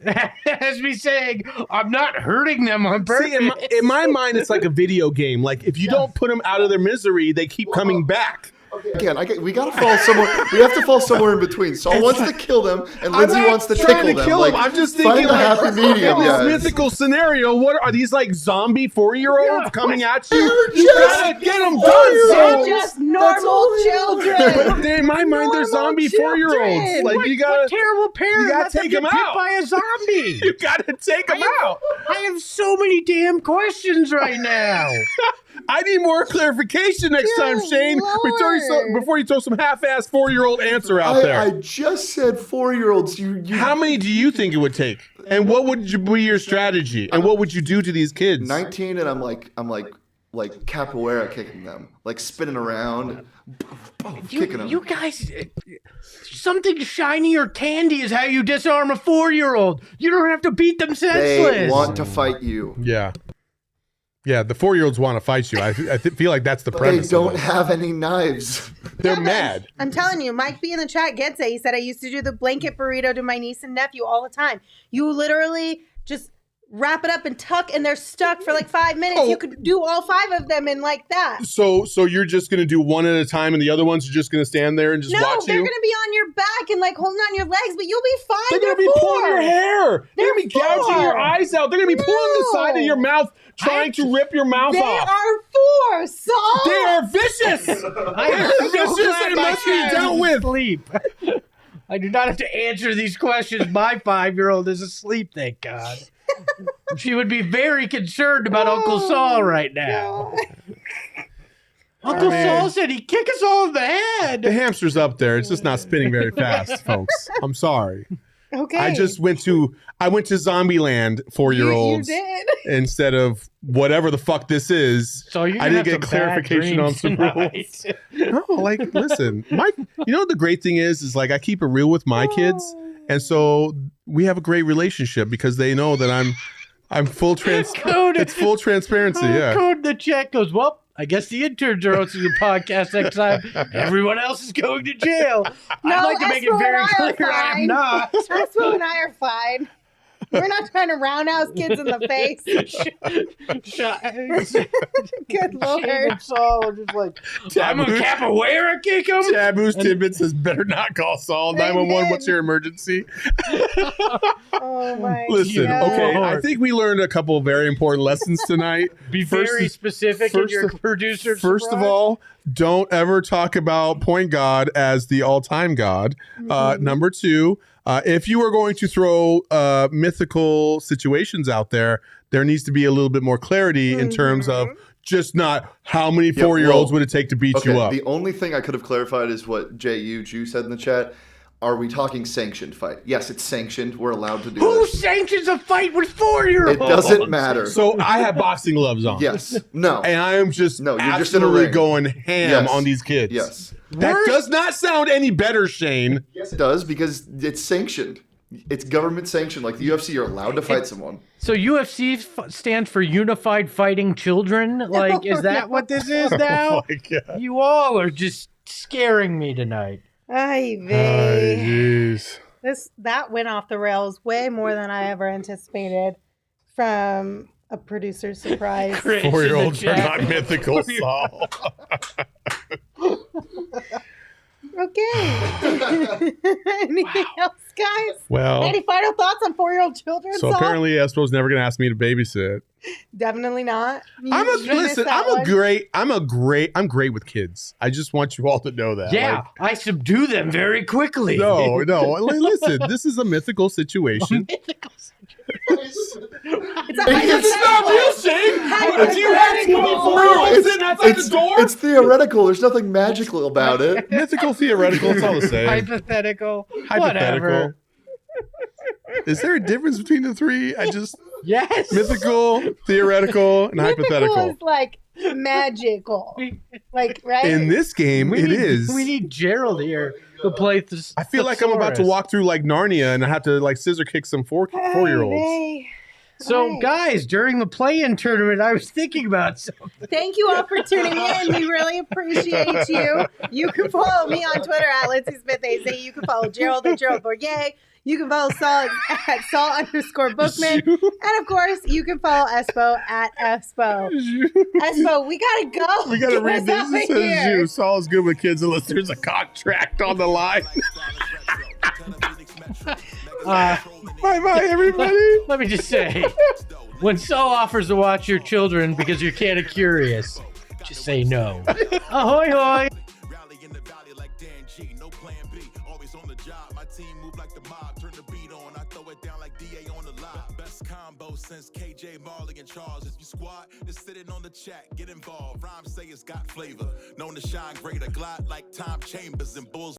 has me saying I'm not hurting them on purpose. See, in my mind, it's like a video game. Like, if you don't put them out of their misery, they keep coming back. Again, we gotta fall somewhere. We have to fall somewhere in between. Saul wants to kill them, and Lindsay wants to tickle them. Kill Like, them. I'm just thinking find a happy medium, in this guys. mythical scenario. What are these, like zombie 4-year-olds coming at you? They're You just gotta get them They're done, just normal children. But in my mind, they're zombie 4-year-olds. Like, you gotta, what terrible parent you gotta lets them take get them bit out. by a zombie. you gotta take them out. I have so many damn questions right now. I need more clarification next time, Shane. Before you throw some half-ass 4-year-old answer out there. I just said 4-year-olds. You How many do you think it would take? And what would be your strategy? And what would you do to these kids? 19, and I'm like capoeira kicking them, like spinning around, kicking them. You guys, something shiny or candy is how you disarm a 4-year-old. You don't have to beat them senseless. They want to fight you. Yeah. Yeah, the 4-year-olds want to fight you. I feel like that's the They premise. don't have any knives. They're Devin, mad. I'm telling you, Mike B in the chat gets it. He said, I used to do the blanket burrito to my niece and nephew all the time. You literally just wrap it up and tuck, and they're stuck for like 5 minutes. You could do all 5 of them in like that. So you're just going to do one at a time, and the other ones are just going to stand there and just No, watch they're you? going to be on your back and like holding on your legs, but you'll be fine. They're going to be pulling your hair. They're going to be They're gouging your 4. eyes out. They're going to be pulling the side of your mouth, trying to rip your mouth They off. are 4, Saul. They are vicious. They're vicious and must be dealt with. Sleep. I do not have to answer these questions. My 5-year-old is asleep, thank God. She would be very concerned about Uncle Saul right now. Uncle Saul said he'd kick us all in the head. The hamster's up there. It's just not spinning very fast, folks. I'm sorry. Okay. I went to Zombieland 4-year-olds You did. instead of whatever the fuck this is. So you're I gonna didn't have get some bad clarification on dreams some rules. tonight. No, like, listen, Mike, you know what the great thing is like I keep it real with my kids. And so we have a great relationship because they know that I'm full it's full transparency. Yeah. Code in the chat goes, well, I guess the interns are hosting your podcast next time. Everyone else is going to jail. No, I'd like to make it Espo very and I are clear I am fine. not. Espo and I are fine. We're not trying to roundhouse kids in the face. Good Lord. And Saul are just like, I'm a capoeira kick him. Taboo's Tidbit says better not call Saul 911. What's your emergency? Oh my Listen, God. okay, I think we learned a couple of very important lessons tonight. Be very specific in your producer. First of all, don't ever talk about point guard as the all-time god. Number 2, if you are going to throw mythical situations out there, there needs to be a little bit more clarity in terms of just not how many 4-year-olds would it take to beat you up. The only thing I could have clarified is what Ju said in the chat. Are we talking sanctioned fight? Yes, it's sanctioned. We're allowed to do Who this. sanctions a fight with 4-year-olds? It doesn't matter. So I have boxing gloves on. Yes. No. And I am just No, you're just in a absolutely ring. going ham Yes. on these kids. Yes. That does not sound any better, Shane. Yes, it does because it's sanctioned. It's government sanctioned. Like the UFC, you're allowed to fight someone. So UFC stands for Unified Fighting Children? Like, is that what this is now? Oh my God. You all are just scaring me tonight. Ay, vey. Jeez. That went off the rails way more than I ever anticipated from a producer's surprise. 4-year-olds are not mythical, Saul. Okay. Anything else, guys? Well, any final thoughts on 4-year-old children? so apparently Espo's never going to ask me to babysit. Definitely not. I'm great with kids. I just want you all to know that. Yeah, I subdue them very quickly. No. Listen, this is a mythical situation. It's not real, Shane. Do you have 24-year-olds sitting outside the door? It's theoretical. There's nothing magical about it. Mythical, theoretical, it's all the same. Hypothetical. Whatever. Is there a difference between the three? Yes. Mythical, theoretical, and hypothetical. Mythical is like magical. Like, right? In this game, it is. We need Gerald here to play this. I feel like I'm about to walk through like Narnia and I have to like scissor kick some 4-year-olds. So, guys, during the play-in tournament, I was thinking about something. Thank you all for tuning in. We really appreciate you. You can follow me on Twitter at Lindsay Smith AZ. You can follow Gerald at Gerald Bourget. You can follow Saul at Saul_Bookman. And, of course, you can follow Espo at Espo. Espo, we got to go. We got to read this. It says you. Saul's good with kids unless there's a contract on the line. Bye-bye, everybody. Let me just say, when Saul offers to watch your children because you're kind of curious, just say no. Ahoy, hoy. Since KJ, Marley, and Charles. If you squad, just sitting on the chat, get involved. Rhymes say it's got flavor. Known to shine greater, glide like Tom Chambers and Bulls.